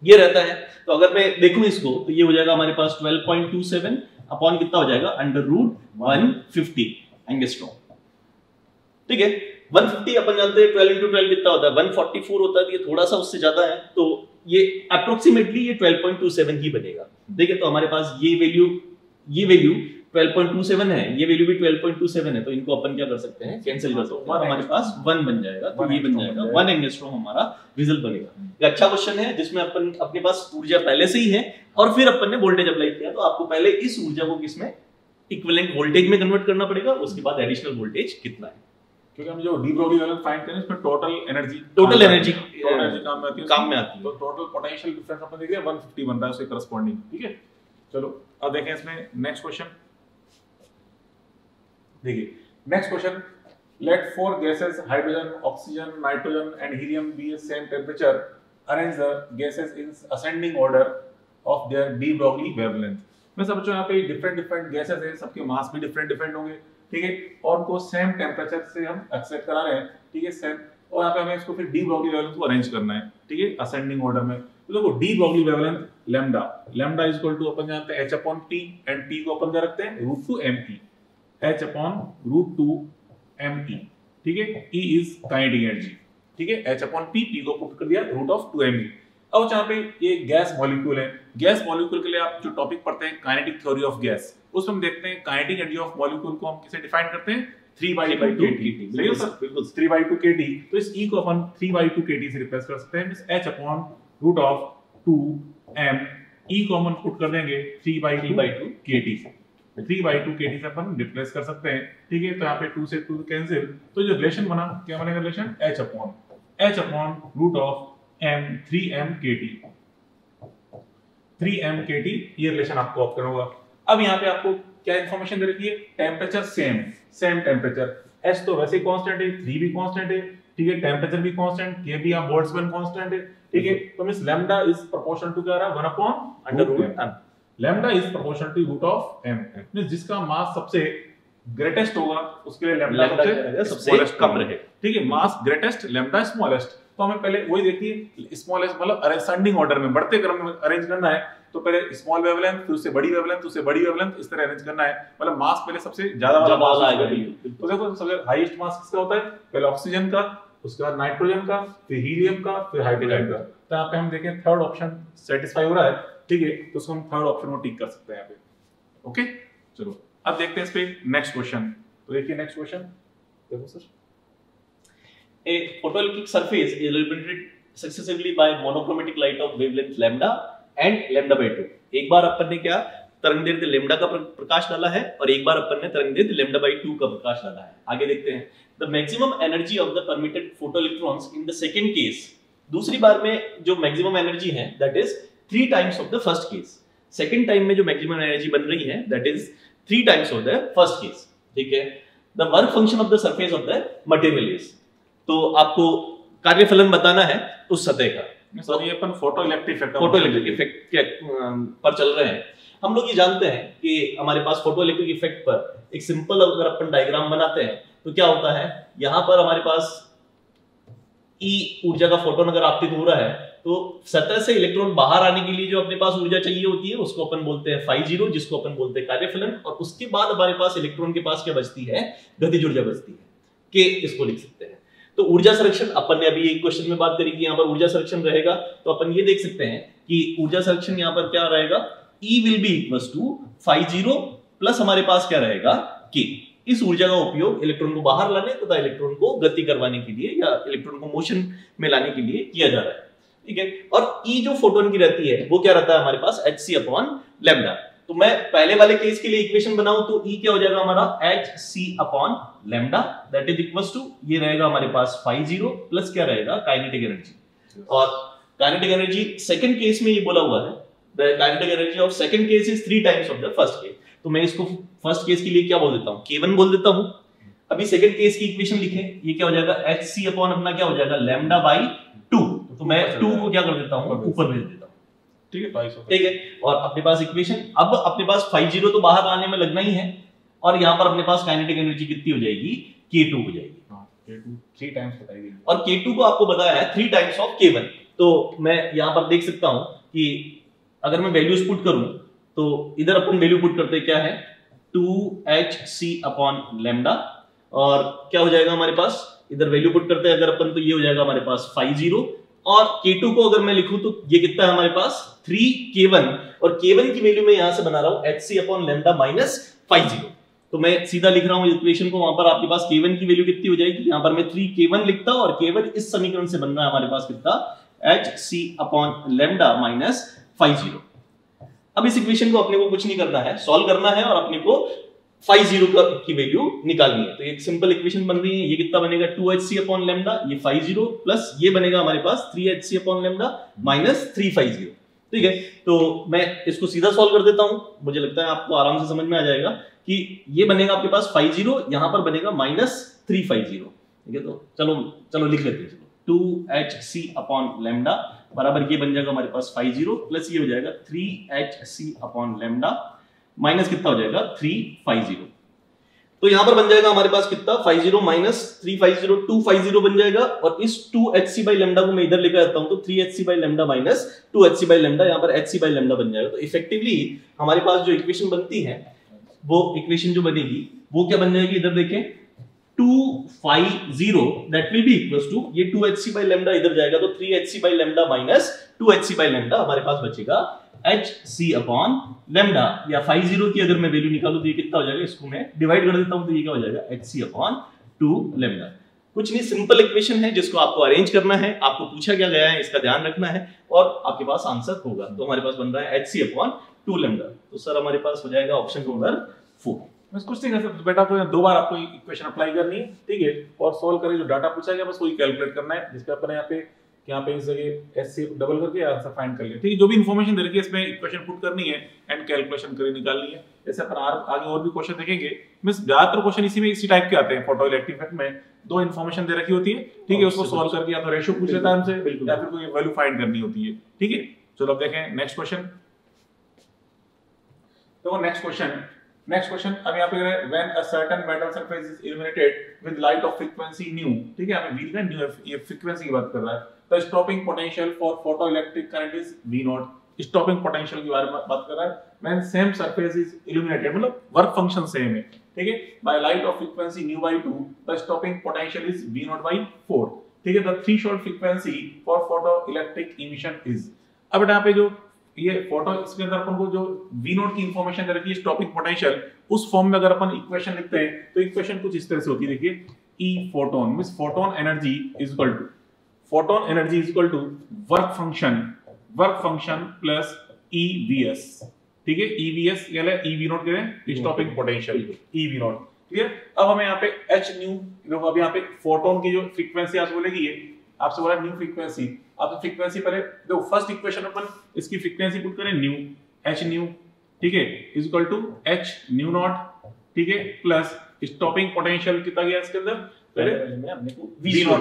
ये रहता है। तो अगर मैं देखूं इसको तो ये हो जाएगा हमारे पास 12.27 अपॉन कितना हो जाएगा अंडर रूट 150 एंगस्ट्रॉम, ठीक है। 150 अपन जानते हैं 12 into 12 कितना होता है 144 होता है, तो ये थोड़ा सा उससे ज्यादा है, तो ये अप्रोक्सीमेटली ये 12.27 ही बनेगा। देखिए, तो हमारे पास ये वैल्यू 12.27 है, ये वैल्यू भी 12.27 है, तो इनको अपन क्या कर सकते हैं कैंसिल कर सकते हैं, हमारे पास 1 बन जाएगा, तो ये बन जाएगा 1 एंगस्ट्रॉम हमारा रिजल्ट बनेगा। ये अच्छा क्वेश्चन है जिसमें अपन अपने पास ऊर्जा पहले से ही है और फिर अपन ने वोल्टेज अप्लाई किया, तो आपको पहले इस ऊर्जा को किसमें इक्विवेलेंट वोल्टेज में कन्वर्ट करना पड़ेगा, उसके बाद एडिशनल वोल्टेज कितना है, क्योंकि हम जो डी ब्रॉगली वेवलेंथ फाइंड करें उसमें टोटल एनर्जी काम में आती है, तो टोटल पोटेंशियल डिफरेंस अपन देख रहे हैं 150 बन रहा है उसके करस्पॉन्डिंग, ठीक है। चलो अब देखें इसमें नेक्स्ट क्वेश्चन। देखिए next question, let 4 gases hydrogen, oxygen, nitrogen and helium be at same temperature, arrange the gases in ascending order of their de Broglie wavelength. मैं समझो यहाँ पे डिफरेंट गैसेस हैं, सबके मास भी डिफरेंट होंगे, ठीक है, और उनको सेम टेंपरेचर से हम एक्सेप्ट करा रहे हैं, ठीक है, सेम, और यहाँ पे हमें इसको फिर डी ब्रॉगली वेवलेंथ को अरेंज करना है, ठीक है, असेंडिंग ऑर्डर में। तो देखो de Broglie wavelength lambda is equal to अपन जानते हैं h upon p, and p को अपन क्या रखते हैं √2me, h अपॉन √2me, ठीक है, E इज काइनेटिक एनर्जी, ठीक है, h अपॉन p, p को पुट कर दिया √2me। अब जहाँ पे ये गैस मॉलिक्यूल है, गैस मॉलिक्यूल के लिए आप जो टॉपिक पढ़ते हैं काइनेटिक थ्योरी ऑफ गैस, उसमें हम देखते हैं काइनेटिक एनर्जी ऑफ मॉलिक्यूल को हम किसे डिफाइन करते हैं 3/2 kT, सही है सर, बिल्कुल 3/2 kT। तो इस E को अपन 3/2 kT से रिप्लेस कर सकते हैं, means h upon √2m, E को हम पुट कर देंगे 3/2 kT से, 3/2 kT से अपन रिप्लेस कर सकते हैं, ठीक है। तो यहाँ पे 2 से 2 कैंसिल, तो जो रिलेशन बना क्या बनेगा relation h upon √m 3m kT, ये रिलेशन आपको ऑप्ट करना होगा। अब यहाँ पे आपको क्या इंफॉर्मेशन दे रखी है, टेम्परेचर सेम टेम्परेचर, h तो वैसे ही कांस्टेंट है, 3 भी कांस्टेंट है, ठीक है, टेम्परेचर भी कांस्टेंट, k भी आप बोल्ट्जमैन कांस्टेंट है, ठीक है। तो means lambda is proportional to क्या आ रहा है 1 upon √m, lambda is proportional to √m, means जिसका मास सबसे ग्रेटेस्ट होगा उसके लिए लैम्डा सबसे कम रहे, ठीक है, मास ग्रेटेस्ट लैम्डा स्मॉलेस्ट, तो हमें पहले वही देखिए स्मॉल एस मतलब असेंडिंग ऑर्डर में बढ़ते क्रम में अरेंज करना है। तो पहले स्मॉल वेवलेंथ, फिर उससे बड़ी वेवलेंथ, उससे बड़ी वेवलेंथ, इस तरह अरेंज करना है। मतलब मास पहले सबसे ज्यादा वाला मास आएगा। तो देखो सबसे हाईएस्ट मास किसका होता है? पहले ऑक्सीजन का, उसके बाद नाइट्रोजन का, फिर हीलियम का, फिर हाइड्रोजन का। तो यहाँ पे हम देखें थर्ड ऑप्शन सेटिस्फाई हो रहा है, ठीक है, तो उसको हम थर्ड ऑप्शन को टिक कर सकते हैं यहाँ पे। ओके, चलो अब देखते हैं इस पे नेक्स्ट क्वेश्चन। तो देखिए नेक्स्ट क्वेश्चन देखो sir. A photoelectric surface is illuminated successively by monochromatic light of wavelength lambda and lambda by 2। एक बार अपन ने क्या तरंगदैर्घ्य लैम्ब्डा का प्रकाश डाला है और एक बार अपन ने तरंगदैर्घ्य लैम्डा by 2 का प्रकाश डाला है। आगे देखते हैं। The maximum energy of the permitted photoelectrons in the second case, दूसरी बार में जो मैक्सिमम एनर्जी है that is 3 times of the first case। Second time में जो मैक्सिमम एनर्जी बन रही है that is 3 times of the first case। ठीक है। The work function of the surface of the material is, तो आपको कार्यफलन बताना है उस सतह का। सर ये अपन फोटो इलेक्ट्रिक इफेक्ट पर चल रहे हैं। हम लोग ये जानते हैं कि हमारे पास फोटो इलेक्ट्रिक इफेक्ट पर एक सिंपल अगर अपन डायग्राम बनाते हैं तो क्या होता है, यहाँ पर हमारे पास ई ऊर्जा का फोटोन अगर आपतित हो रहा है तो सतह से इलेक्ट्रॉन बाहर आने के लिए जो अपने पास ऊर्जा चाहिए होती है उसको अपन बोलते हैं φ0, जिसको अपन बोलते हैं कार्यफलन। और उसके बाद हमारे पास इलेक्ट्रॉन के पास क्या बचती है? गतिज ऊर्जा बचती है, के इसको लिख सकते हैं। तो ऊर्जा संरक्षण अपन ने अभी एक क्वेश्चन में बात करी कि यहाँ पर ऊर्जा संरक्षण रहेगा, तो अपन ये देख सकते हैं कि ऊर्जा संरक्षण यहाँ पर क्या रहेगा, E will be equals to φ0 plus हमारे पास क्या रहेगा K। इस ऊर्जा का उपयोग इलेक्ट्रॉन को बाहर लाने तथा इलेक्ट्रॉन को गति करवाने के लिए या इलेक्ट्रॉन को मोशन में लाने के लिए किया जा रहा है। ठीक है। और E जो फोटोन की रहती है वो क्या रहता है हमारे पास hc/λ। तो मैं पहले वाले केस के लिए इक्वेशन बनाऊं तो E क्या हो जाएगा हमारा hc/λ that is equals to ये रहेगा हमारे पास φ0 प्लस क्या रहेगा काइनेटिक एनर्जी। और काइनेटिक एनर्जी सेकंड केस में ये बोला हुआ है the kinetic energy of second case is 3 times of the first case. तो मैं इसको फर्स्ट केस के लिए क्या बोल देता हूं, k1 बोल देता हूं। अभी सेकंड केस की इक्वेशन लिखें, ये क्या हो जाएगा hc अपॉन अपना क्या हो जाएगा λ/2। तो मैं 2 को क्या कर देता हूं ऊपर भेज देता हूं। ठीक है, ठीक है। और अपने पास इक्वेशन, अब अपने पास φ0 तो बाहर आने में लगना ही है और यहां पर अपने पास काइनेटिक एनर्जी कितनी हो जाएगी, k2 हो जाएगी। k2 3 टाइम्स बताइए। और k2 को आपको बताया है 3 टाइम्स ऑफ k1। तो मैं यहां पर देख सकता हूं कि अगर मैं वैल्यूज पुट करूं तो इधर अपन वैल्यू पुट करते क्या है 2hc/λ और क्या हो जाएगा हमारे पास, इधर वैल्यू पुट करते हैं अगर अपन तो ये हो जाएगा हमारे पास φ0 और k2 को अगर मैं लिखूं तो ये कितना है हमारे पास 3k1 और k1 की वैल्यू मैं यहां से बना रहा हूं hc/λ माइनस φ0। तो मैं सीधा लिख रहा हूं इक्वेशन को, वहां पर आपके पास k1 की वैल्यू कितनी हो जाएगी, यहां पर मैं 3k1 लिखता और k1 इस समीकरण से बन रहा है हमारे पास कितना hc/λ माइनस φ0। अब इस इक्वेशन को अपने को कुछ नहीं करना है, सॉल्व करना है और अपने को φ0 की वैल्यू निकालनी है। तो एक सिंपल इक्वेशन बन रही है, ये कितना बनेगा 2hc/λ, ये φ0 प्लस ये बनेगा हमारे पास 3hc/λ माइनस 3φ0। ठीक है। तो मैं इसको सीधा सॉल्व कर देता हूं, मुझे लगता है आपको आराम से समझ में आ जाएगा कि ये बनेगा आपके पास φ0, यहां पर बनेगा माइनस 3φ0। ठीक है। तो चलो लिख लेते हैं। 2hc/λ बराबर ये बन जाएगा हमारे पास φ0 प्लस ये हो जाएगा 3hc/λ माइनस कितना हो जाएगा 3φ0। तो यहां पर बन जाएगा हमारे पास कितना φ0 माइनस 3φ0 2φ0 बन जाएगा और इस 2hc/λ को मैं इधर लेकर आता हूं तो 3hc/λ माइनस 2hc/λ यहां पर hc/λ बन जाएगा। तो इफेक्टिवली हमारे पास जो इक्वेशन बनती है वो इक्वेशन जो बनेगी वो क्या बन जाएगी, इधर देखें 2φ0 that will be equals to ये 2hc/λ इधर जाएगा तो 3hc/λ माइनस 2hc/λ हमारे पास बचेगा hc/λ या φ0 की अगर मैं वैल्यू निकालूं तो ये कितना हो जाएगा, इसको मैं डिवाइड कर देता हूं तो ये क्या हो जाएगा hc/2λ। कुछ नहीं, सिंपल इक्वेशन है जिसको आपको अरेंज करना है, आपको पूछा क्या गया है इसका ध्यान रखना है और आपके पास आंसर होगा। तो हमारे पास बन रहा है hc/2λ। तो सर हमारे पास हो जाएगा ऑप्शन नंबर 4। बस कुछ नहीं कर सकते बेटा, आपको दो बार आपको इक्वेशन अप्लाई करनी है, ठीक है, और सॉल्व करके जो डाटा पूछा गया बस वही कैलकुलेट करना है, जिसपे अपन यहाँ पे इस जगह एस से डबल करके आंसर फाइंड कर लिया। ठीक है, जो भी इन्फॉर्मेशन दे रखी है इसमें इक्वेशन पुट करनी है एंड कैलकुलेशन करके निकालनी है। जैसे अपन आगे और भी क्वेश्चन देखेंगे, मींस ज्यादातर क्वेश्चन इसी टाइप के आते हैं। फोटो इलेक्ट्रिक इफेक्ट में दो इन्फॉर्मेशन दे रखी होती है, ठीक है, उसको सॉल्व करके या तो रेशियो पूछ लेता है हमसे या फिर कोई वैल्यू फाइंड करनी होती है। ठीक है, चलो अब देखें नेक्स्ट क्वेश्चन। देखो नेक्स्ट नेक्स्ट क्वेश्चन अब यहाँ पे when a certain metal surface is illuminated with light of frequency new, ठीक है, हमें वी का न्यू, ये फ्रीक्वेंसी की बात कर रहा है, तो stopping potential for photoelectric current is V nought. Stopping potential के बारे में बात कर रहा है when same surface is illuminated, मतलब वर्क फंक्शन सेम है, ठीक है, by light of frequency nu by 2, the stopping potential is V nought by 4, ठीक है, the threshold frequency for photoelectric emission is. अब यहाँ पे जो ये फोटो, इसके अंदर अपन को जो V नोट की इंफॉर्मेशन दे रखी है स्टॉपिंग पोटेंशियल, उस फॉर्म में अगर अपन इक्वेशन लिखते हैं तो इक्वेशन कुछ इस तरह से होती है, देखिए E photon means photon energy is equal to work function plus EVS, ठीक है, EVS या EV नोट करें stopping potential EV nought, clear. अब हमें यहाँ पे H न्यू, देखो अब यहाँ पे फोटोन की जो फ्रीक्वेंसी आपसे बोलेगी, ये आपसे बोला न्यू फ्रीक्वेंसी, आप फ्रीक्वेंसी पहले देखो फर्स्ट इक्वेशन अपन इसकी फ्रीक्वेंसी पुट करें न्यू, H न्यू, ठीक है, is equal to H nu nought, ठीक है, प्लस स्टॉपिंग पोटेंशियल कितना गया इसके अंदर, पहले हमने को V नॉट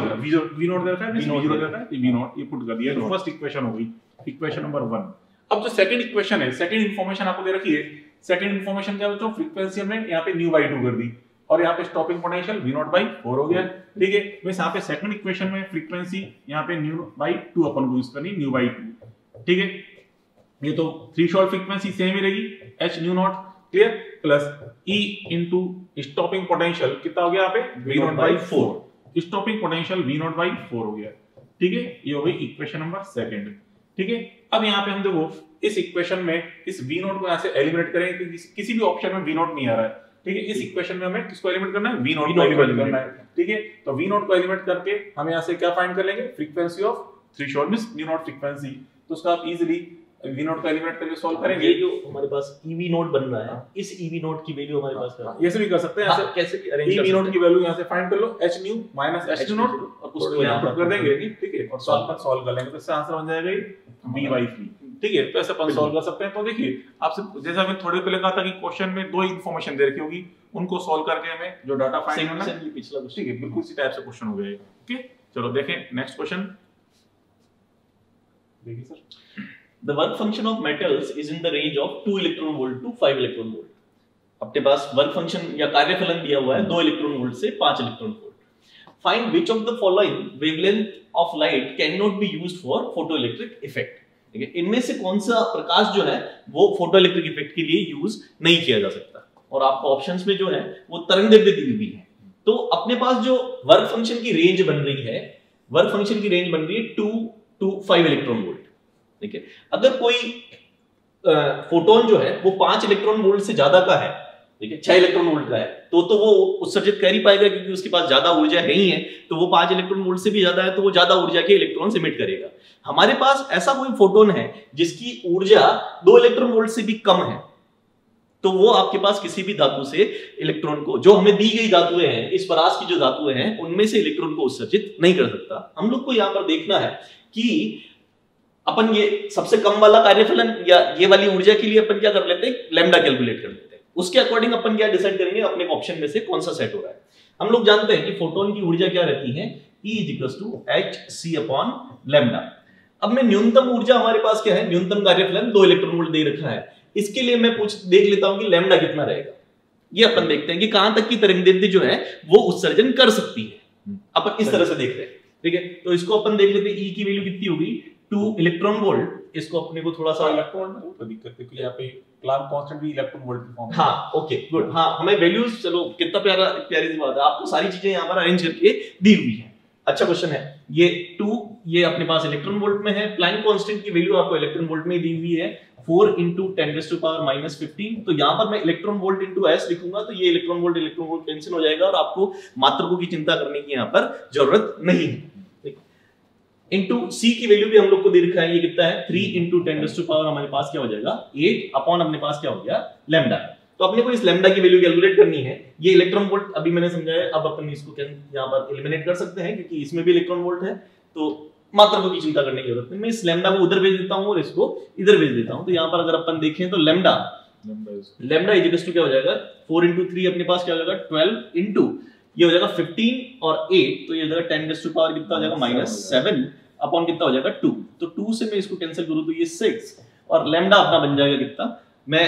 दे रखा है, V नॉट ये पुट कर दिया, तो फर्स्ट इक्वेशन हो गई इक्वेशन नंबर 1। अब जो सेकंड इक्वेशन है, सेकंड इंफॉर्मेशन आपको दे रखी है, सेकंड इंफॉर्मेशन क्या बच्चों, फ्रीक्वेंसी हमने यहाँ पे न्यू बाय 2 कर दी और यहाँ पे stopping potential V nought by 4 हो गया, ठीक है। वैसे यहाँ पे सेकंड इक्वेशन में फ्रीक्वेंसी यहाँ पे न्यू बाय 2 अपन को यूज करनी, न्यू बाय 2, ठीक है, ये तो थ्रेशोल्ड फ्रीक्वेंसी सेम ही रहेगी H nu nought, clear, plus E into stopping potential कितना हो गया यहाँ पे V nought by 4, stopping potential V nought by 4 हो गया, ठीक है, ये हो गई इक्वेशन नंबर सेकंड, ठीक है। अब यहाँ पे हम देखो इस इक्वेशन में इस V नॉट को यहाँ से एलिमिनेट करेंगे क्योंकि किसी भी ऑप्शन में V नॉट नहीं आ रहा है, ठीक है, इस इक्वेशन में हमें किसको एलिमिनेट करना है, V नॉट को एलिमिनेट करना है, ठीक है, तो V नॉट को एलिमिनेट करके हम यहाँ से क्या फाइंड कर लेंगे, frequency of threshold means V not frequency, तो उसका आप इजीली V नॉट को एलिमिनेट करके सॉल्व करेंगे। ये जो हमारे पास EV नोट बन रहा है, इस EV नॉट की वैल्यू हमारे पास है, ये से भी कर सकते हैं, ऐसे कैसे अरेंज कर EV नॉट की वैल्यू यहाँ से फाइंड कर लो, H nu minus H not और उसको यहाँ पुट कर देंगे, ठीक है, और सॉल्व कर लेंगे, तो इसका आंसर बन जाएगा V बाय 3, ठीक है, तो ऐसे अपन सॉल्व कर सकते हैं। तो देखिए आपसे जैसा मैंने थोड़े पहले कहा था कि क्वेश्चन में दो इंफॉर्मेशन दे रखी होगी, उनको सॉल्व करके हमें जो डाटा फाइंड करना है, पिछला ठीक है, बिल्कुल इसी टाइप से क्वेश्चन हो जाएगा, ओके। चलो देखें नेक्स्ट क्वेश्चन, देखिए sir, The work function of metals is in the range of 2 electron volt to 5 electron volt. अपने पास वर्क फंक्शन या कार्यफलन दिया हुआ है 2 इलेक्ट्रॉन वोल्ट से 5 electron volt. Find which of the following wavelength of light cannot be used for photoelectric effect. ठीक है, इनमें से कौन सा प्रकाश जो है वो फोटोइलेक्ट्रिक इफेक्ट के लिए यूज नहीं किया जा सकता, और आपको ऑप्शंस में जो है वो तरंगदैर्घ्य दी हुई है। तो अपने पास जो वर्क फंक्शन की रेंज बन रही है, वर्क फंक्शन की रेंज बन रही है 2 to 5 इलेक्ट्रॉन वोल्ट, ठीक है। अगर कोई फोटोन जो है वो 5 इलेक्ट्रॉन वोल्ट से ज्यादा का है, ठीक है, 6 इलेक्ट्रॉन वोल्ट का है, तो वो उत्सर्जित कर ही पाएगा क्योंकि उसके पास ज्यादा ऊर्जा है ही है, तो वो 5 इलेक्ट्रॉन वोल्ट से भी ज्यादा है तो वो ज्यादा ऊर्जा के इलेक्ट्रॉन्स इमिट करेगा। हमारे पास ऐसा कोई फोटोन है जिसकी ऊर्जा 2 इलेक्ट्रॉन वोल्ट से भी कम है, तो वो आपके पास किसी भी धातु से इलेक्ट्रॉन को, जो हमें दी गई धातुएं हैं, इस परास की जो धातुएं हैं, उनमें से इलेक्ट्रॉन को उत्सर्जित नहीं कर सकता। हम लोग को यहां पर देखना है कि अपन ये सबसे कम वाला कार्यफलन या ये वाली ऊर्जा के लिए अपन क्या कर लेते हैं, लैम्डा कैलकुलेट कर लेते हैं, उसके अकॉर्डिंग अपन क्या डिसाइड करेंगे अपने ऑप्शन में से कौन सा सेट हो रहा है। हम लोग जानते हैं कि फोटोन की ऊर्जा क्या रहती है, E = hc/लैम्डा। अब मैं न्यूनतम ऊर्जा हमारे पास क्या है, न्यूनतम कार्यफलन 2 इलेक्ट्रॉन वोल्ट दे रखा है, इसके लिए मैं देख लेता हूं कि लैम्डा कितना रहेगा। ये अपन देखते हैं कि कहां तक की तरंगदैर्घ्य जो है वो उत्सर्जन कर सकती है, अपन इस तरह से देख रहे हैं, ठीक है। तो इसको अपन देख लेते हैं, E की वैल्यू कितनी होगी 2 इलेक्ट्रॉन वोल्ट, इसको अपने को थोड़ा सा इलेक्ट्रॉन में तो दिक्कत है क्योंकि यहाँ पे प्लांक कांस्टेंट भी इलेक्ट्रॉन वोल्ट की फॉर्म में, हाँ ओके गुड, हाँ हमें वैल्यूज, चलो कितना प्यारी सी बात है, आपको सारी चीजें यहाँ पर अरेंज करके दी हुई है। अच्छा क्वेश्चन है ये 2, ये अपने पास इलेक्ट्रॉन वोल्ट में है, प्लांक कांस्टेंट की वैल्यू आपको इलेक्ट्रॉन वोल्ट में दी हुई है 4 × 10⁻⁻15, तो यहाँ पर मैं इलेक्ट्रॉन वोल्ट × s लिखूंगा, तो ये इलेक्ट्रॉन वोल्ट कैंसिल हो जाएगा और आपको मात्रकों की चिंता करने की यहाँ पर जरूरत नहीं है। इनटू C की वैल्यू भी हम लोग को दे रखा है, ये कितना है 3 × 10⁻, हमारे पास क्या हो जाएगा 8 अपॉन अपने पास क्या हो गया लैम्डा। तो अपने को इस लैम्डा की वैल्यू कैलकुलेट करनी है। ये इलेक्ट्रॉन वोल्ट अभी मैंने समझाया, अब अपन इसको यहाँ पर एलिमिनेट कर सकते हैं क्योंकि इसमें भी इलेक्ट्रॉन वोल्ट है, तो मात्रकों की चिंता करने की जरूरत नहीं। मैं इस लैम्डा को उधर भेज देता हूँ और इसको इधर भेज देता हूँ, तो यहाँ पर अगर अपन देखें तो लैम्डा क्या हो जाएगा 4 × 3 अपने पास क्या हो जाएगा 12 इंटू ये हो जाएगा 15 और 8, तो ये हो जाएगा 10⁻, कितना हो जाएगा -7 अपॉन कितना हो जाएगा 2, तो 2 से मैं इसको कैंसिल करूं तो ये 6 और लैम्डा अपना बन जाएगा कितना, मैं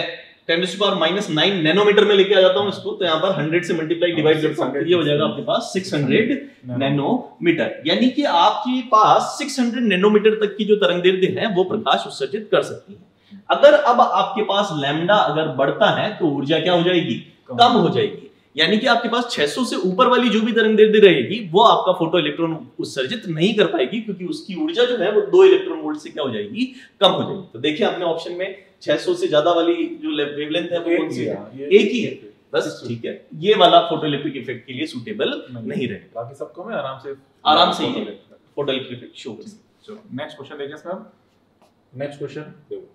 10⁻⁹ नैनोमीटर में लेके आ जाता हूं इसको, तो यहाँ पर 100 से मल्टीप्लाई डिवाइड करता हूं, ये हो जाएगा आपके पास 600 नैनोमीटर। यानी कि आपके पास 600 नैनोमीटर तक की जो तरंगदैर्ध्य है वो प्रकाश उत्सर्जित कर सकती है। अगर अब आपके पास लैम्डा अगर बढ़ता है तो ऊर्जा क्या हो जाएगी, कम हो जाएगी। यानी कि आपके पास 600 से ऊपर वाली जो भी तरंगदैर्ध्य रहेगी वो आपका फोटो इलेक्ट्रॉन उत्सर्जित नहीं कर पाएगी, क्योंकि उसकी ऊर्जा जो है वो 2 इलेक्ट्रॉन वोल्ट से क्या हो जाएगी, कम हो जाएगी। तो देखिए आपने ऑप्शन में 600 से ज्यादा वाली जो वेवलेंथ है वो कौन सी है, एक ही है, बस ठीक है। ये वाला फोटो इलेक्ट्रिक इफेक्ट के लिए सूटेबल नहीं रहेगा, बाकी सबको मैं आराम से फोटो इलेक्ट्रिक इफेक्ट शो। चलो नेक्स्ट क्वेश्चन देखिए सर। नेक्स्ट क्वेश्चन देखो,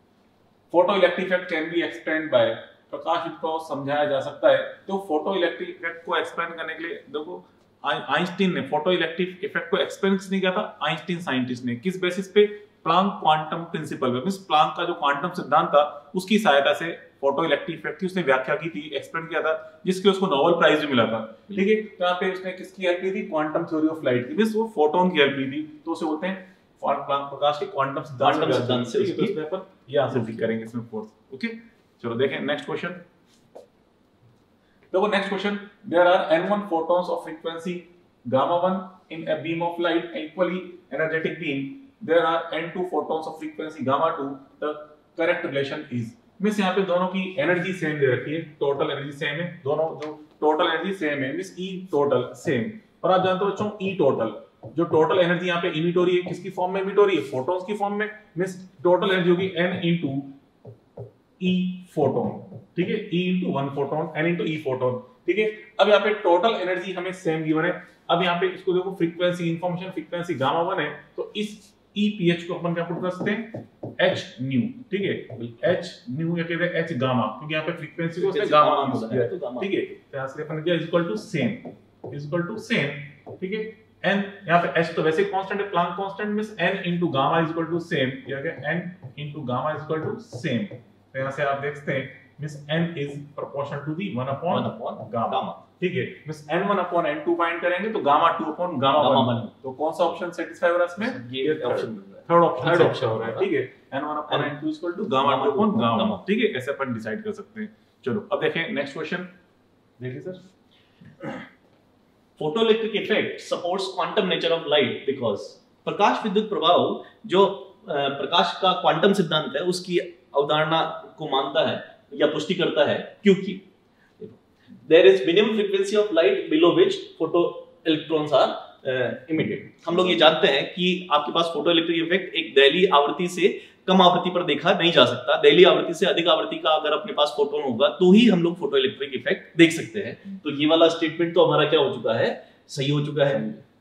photo electric effect can be explained by, प्रकाश को समझाया जा सकता है। तो फोटो इलेक्ट्रिक इफेक्ट को एक्सप्लेन करने के लिए देखो आइंस्टीन ने फोटो इलेक्ट्रिक इफेक्ट को एक्सप्लेन किसने किया था, आइंस्टीन साइंटिस्ट ने। किस बेसिस पे, प्लांक क्वांटम प्रिंसिपल पे, मींस प्लांक का जो क्वांटम सिद्धांत था उसकी सहायता से फोटो इलेक्ट्रिक इफेक्ट की उसने व्याख्या की थी, एक्सप्लेन किया था, जिसके उसको नोबेल प्राइज भी मिला था। ठीक है, तो यहाँ पे उसने किसकी हेल्प ली थी, क्वांटम थ्योरी ऑफ लाइट की, मींस वो फोटोन की हेल्प ली थी। तो उसे बोलते हैं प्लांक प्रकाश के क्वांटम सिद्धांत से उसकी पर ये आंसर भी करेंगे इसमें फोर्स। ओके चलो देखें नेक्स्ट क्वेश्चन। देखो next question, there are n1 photons of frequency gamma 1 in a beam of light, equally energetic beam. There are n2 photons of frequency gamma 2. The correct relation is, means यहाँ पे दोनों की एनर्जी सेम दे रखी है, टोटल एनर्जी सेम है, दोनों जो टोटल एनर्जी सेम है, मींस E टोटल सेम। और आप जानते हो बच्चों E टोटल, जो टोटल एनर्जी यहाँ पे इमिट हो रही है, किसकी फॉर्म में इमिट हो रही है, फोटॉन्स की फॉर्म में, मींस टोटल एनर्जी होगी n into E फोटोन। ठीक है, E into 1 photon, n into E photon. ठीक है, अब यहाँ पे टोटल एनर्जी हमें सेम गिवन है। अब यहाँ पे इसको देखो, फ्रीक्वेंसी इंफॉर्मेशन फ्रीक्वेंसी गामा 1 है, तो इस EPH को अपन क्या पुट कर सकते हैं, h न्यू। ठीक है, h न्यू या कहते हैं h गामा, क्योंकि यहाँ पे फ्रीक्वेंसी को उसने गामा यूज किया है। ठीक है, तो यहाँ से अपन क्या इक्वल टू सेम। ठीक है, n यहाँ पे h तो वैसे कांस्टेंट है, Planck constant, means n into gamma is equal to same, या क्या n into gamma is equal to same. तो यहाँ से आप देख सकते हैं means n is proportional to the 1 upon gamma। ठीक है, means n1 upon n2 find करेंगे तो gamma 2 upon gamma 1। तो कौन सा ऑप्शन सेटिस्फाई हो रहा है इसमें, ये ऑप्शन थर्ड ऑप्शन हो रहा है। ठीक है, n1 upon n2 equal to gamma 2 upon gamma। ठीक है, ऐसे अपन डिसाइड कर सकते हैं। चलो अब देखें नेक्स्ट क्वेश्चन, देखिए sir. Photoelectric effect supports quantum nature of light because, प्रकाश विद्युत प्रभाव जो प्रकाश का क्वांटम सिद्धांत है उसकी अवधारणा को मानता है या पुष्टि करता है, क्योंकि there is minimum frequency of light below which photoelectrons are emitted. हम लोग ये जानते हैं कि आपके पास फोटो इलेक्ट्रिक इफेक्ट एक दहली आवृत्ति से कम आवृत्ति पर देखा नहीं जा सकता। दहली आवृत्ति से अधिक आवृत्ति का अगर अपने पास फोटोन होगा तो ही हम लोग फोटो इलेक्ट्रिक इफेक्ट देख सकते हैं। तो ये वाला स्टेटमेंट तो हमारा क्या हो चुका है, सही हो चुका है।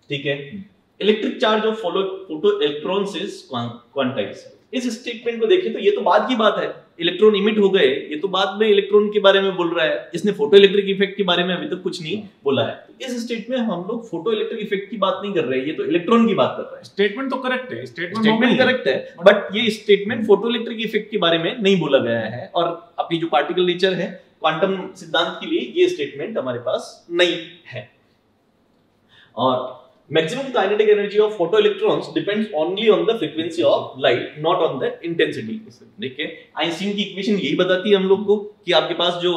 ठीक है, electric charge of photo electrons is quantized. इस स्टेटमेंट को देखें तो ये तो बाद की बात है, इलेक्ट्रॉन इमिट हो गए, ये तो बाद में इलेक्ट्रॉन के बारे में बोल रहा है। इसने फोटो इलेक्ट्रिक इफेक्ट के बारे में अभी तक कुछ नहीं बोला है। इस स्टेटमेंट में हम लोग फोटो इलेक्ट्रिक इफेक्ट की बात नहीं कर रहे हैं, ये तो इलेक्ट्रॉन की बात कर रहा है। स्टेटमेंट तो करेक्ट है, स्टेटमेंट करेक्ट है, बट ये स्टेटमेंट फोटो इलेक्ट्रिक इफेक्ट के बारे में नहीं बोला गया है। और अपनी जो पार्टिकल नेचर है क्वांटम सिद्धांत के लिए ये स्टेटमेंट हमारे पास नहीं है। और maximum kinetic energy of photoelectrons depends only on the frequency of light, not on the intensity। देखिए आइंस्टीन की इक्वेशन यही बताती है हम लोग को कि आपके पास जो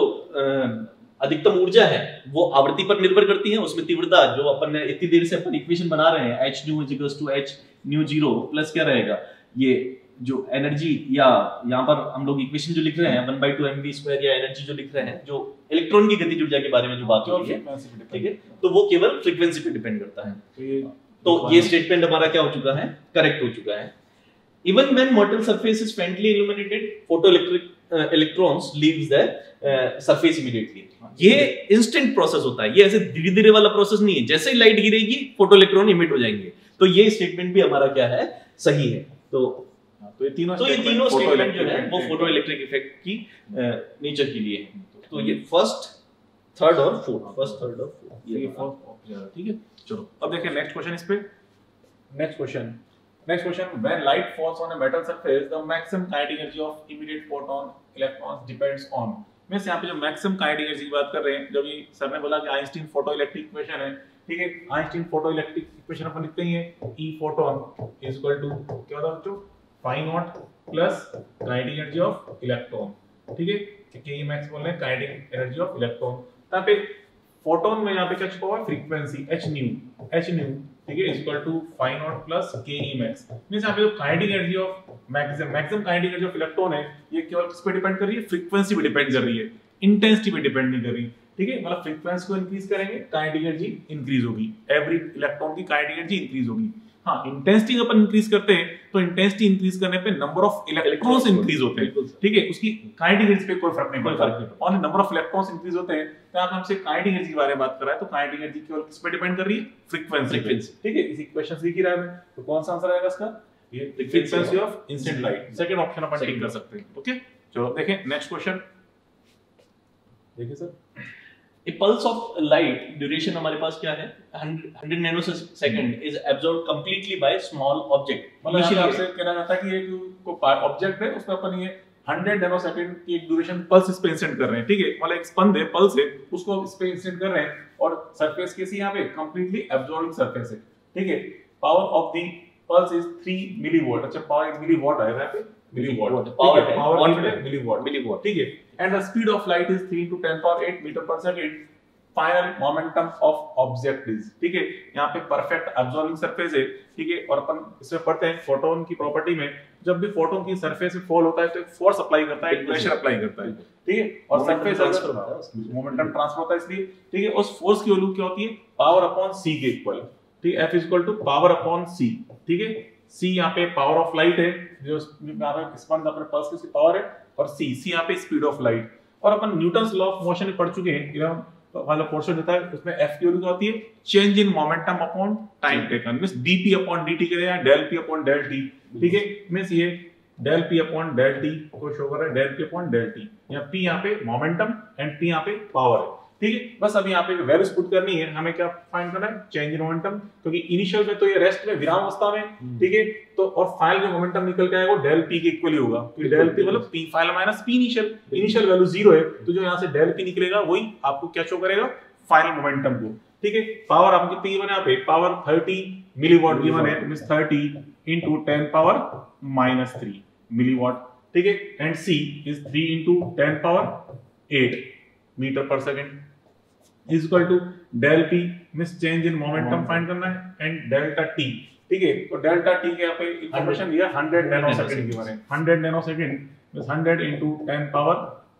अधिकतम ऊर्जा है वो आवृत्ति पर निर्भर करती है। उसमें तीव्रता जो अपन ने इतनी देर से अपन इक्वेशन बना रहे हैं, h nu = h nu 0 plus क्या रहेगा, ये जो एनर्जी या यहाँ पर हम लोग इक्वेशन जो लिख रहे हैं 1/2 mv² या एनर्जी जो लिख रहे हैं, जो इलेक्ट्रॉन की गतिज ऊर्जा के बारे में जो बात हो रही है, ठीक है, तो वो केवल फ्रीक्वेंसी पे डिपेंड करता है। तो ये स्टेटमेंट हमारा क्या हो चुका है, करेक्ट हो चुका है। Even when मॉर्टल surface is faintly illuminated, photoelectric electrons leaves the surface immediately. ये इंस्टेंट प्रोसेस होता है, ये ऐसे धीरे धीरे वाला प्रोसेस नहीं है। जैसे ही लाइट गिरेगी फोटो इलेक्ट्रॉन इमिट हो जाएंगे। तो ये स्टेटमेंट भी हमारा क्या है, सही है। तो ये तीनों स्टेटमेंट जो है वो फोटो इलेक्ट्रिक इफेक्ट की नेचर के लिए है। तो ये फर्स्ट, थर्ड और फोर्थ, ये फर्स्ट। ठीक है, चलो अब देखिए नेक्स्ट क्वेश्चन इस पे। Next question when light falls on a metal surface the maximum kinetic energy of immediate photon electrons depends on. मैं यहाँ पे जो मैक्सिमम काइनेटिक एनर्जी की बात कर रहे हैं, जब ये सर ने बोला कि आइंस्टीन फोटो इलेक्ट्रिक इक्वेशन है, ठीक है, आइंस्टीन फोटो इलेक्ट्रिक इक्वेशन अपन लिखते ही है, E photon is equal to क्या होता है बच्चों, phi nought plus kinetic energy of electron. ठीक है, के मैक्स बोल रहे हैं काइनेटिक एनर्जी ऑफ इलेक्ट्रॉन। यहाँ पे फोटोन में यहाँ पे क्या छुपा हुआ है, फ्रीक्वेंसी h न्यू, ठीक है, is equal to phi nought plus K max. मींस यहाँ पे जो kinetic energy of maximum kinetic energy of electron है, ये केवल किस पे डिपेंड कर रही है, फ्रीक्वेंसी पे डिपेंड कर रही है, इंटेंसिटी पे डिपेंड नहीं कर रही, ठीक है। मतलब फ्रीक्वेंसी को इंक्रीज करेंगे काइनेटिक एनर्जी इंक्रीज होगी, एवरी इलेक्ट्रॉन की काइनेटिक एनर्जी इंक्रीज होगी। हाँ, इंटेंसिटी अपन इंक्रीज करते हैं तो इंटेंसिटी इंक्रीज करने पे नंबर ऑफ इलेक्ट्रॉन्स इंक्रीज होते हैं, ठीक है, उसकी काइनेटिक एनर्जी पे कोई फर्क नहीं पड़ता। और नंबर ऑफ इलेक्ट्रॉन्स इंक्रीज होते हैं तो आप हमसे काइनेटिक एनर्जी के बारे में बात कर रहा है, तो काइनेटिक एनर्जी केवल किस पे डिपेंड कर रही है, फ्रीक्वेंसी पे, ठीक है। इसी इक्वेशन से ही रहा है, तो कौन सा आंसर आएगा इसका, ये frequency of incident light, second option अपन टिक कर सकते हैं। ओके, चलो देखें नेक्स्ट क्वेश्चन, देखिए sir. A pulse of light duration हमारे पास क्या है, 100 nanosecond is absorbed completely by small object. मतलब आपसे कहना चाहता है कि ये को ऑब्जेक्ट है, उसमें अपन ये 100 नैनोसेकंड की एक ड्यूरेशन पल्स इस पे इंसिडेंट कर रहे हैं, ठीक है, मतलब एक स्पंद है, पल्स है, उसको इस पे इंसिडेंट कर रहे हैं, और सरफेस कैसी यहाँ पे कंप्लीटली एब्जॉर्बिंग सरफेस है, ठीक है। Power of the pulse is 3 milliwatt. अच्छा, पावर इन मिलीवॉट आएगा यहाँ पे, मिलीवॉट पावर मिलीवॉट, ठीक है। And the speed of light is 3 × 10⁸ metre per second. Final momentum of object is, ठीक है, यहाँ पे परफेक्ट एब्जॉर्बिंग सरफेस है, ठीक है। और अपन इसमें पढ़ते हैं फोटोन की प्रॉपर्टी में, जब भी फोटोन की सरफेस पे फॉल होता है तो एक फोर्स अप्लाई करता है, एक प्रेशर अप्लाई करता है, ठीक है, और सरफेस ट्रांसफर मोमेंटम ट्रांसफर होता है इसलिए, ठीक है। उस फोर्स की वैल्यू क्या होती है, पावर अपॉन c के इक्वल, ठीक है, F is equal to power upon c, ठीक है। c यहाँ पे पावर ऑफ लाइट है, जो स्पंद अपने पल्स की पावर है, और c यहाँ पे स्पीड ऑफ लाइट। और अपन न्यूटन्स लॉ ऑफ मोशन पढ़ चुके हैं, 11 वाला पोर्शन देता है, उसमें f की वैल्यू क्या होती है, change in momentum upon time taken, means dp upon dt के या del p upon del t, ठीक है। मींस ये del p upon del t को शो कर रहा है, del p upon del t, यहाँ p यहाँ पे मोमेंटम एंड p यहाँ पे पावर है, ठीक है। बस अब यहाँ पे वैल्यूज पुट करनी है, हमें क्या फाइंड करना है, चेंज इन मोमेंटम, क्योंकि इनिशियल में तो ये रेस्ट में विराम अवस्था में, ठीक है, तो और फाइनल जो मोमेंटम निकल के आएगा वो del p के इक्वल ही होगा, तो del p मतलब p final minus p initial value 0 है, तो जो यहाँ से del p निकलेगा वही आपको क्या शो करेगा, फाइनल मोमेंटम को, ठीक है। पावर आपकी कितनी गिवन है यहाँ पे, पावर 30 मिलीवॉट गिवन है, मींस 30 × 10⁻³ मिलीवॉट, ठीक है। And c is 3 × 10⁸ metre per second is equal to del p, means change in momentum find करना है, एंड डेल्टा t, ठीक है। तो डेल्टा t के यहाँ पे इंफॉर्मेशन दिया 100 नैनोसेकंड गिवन है, 100 नैनोसेकंड मींस 100 ×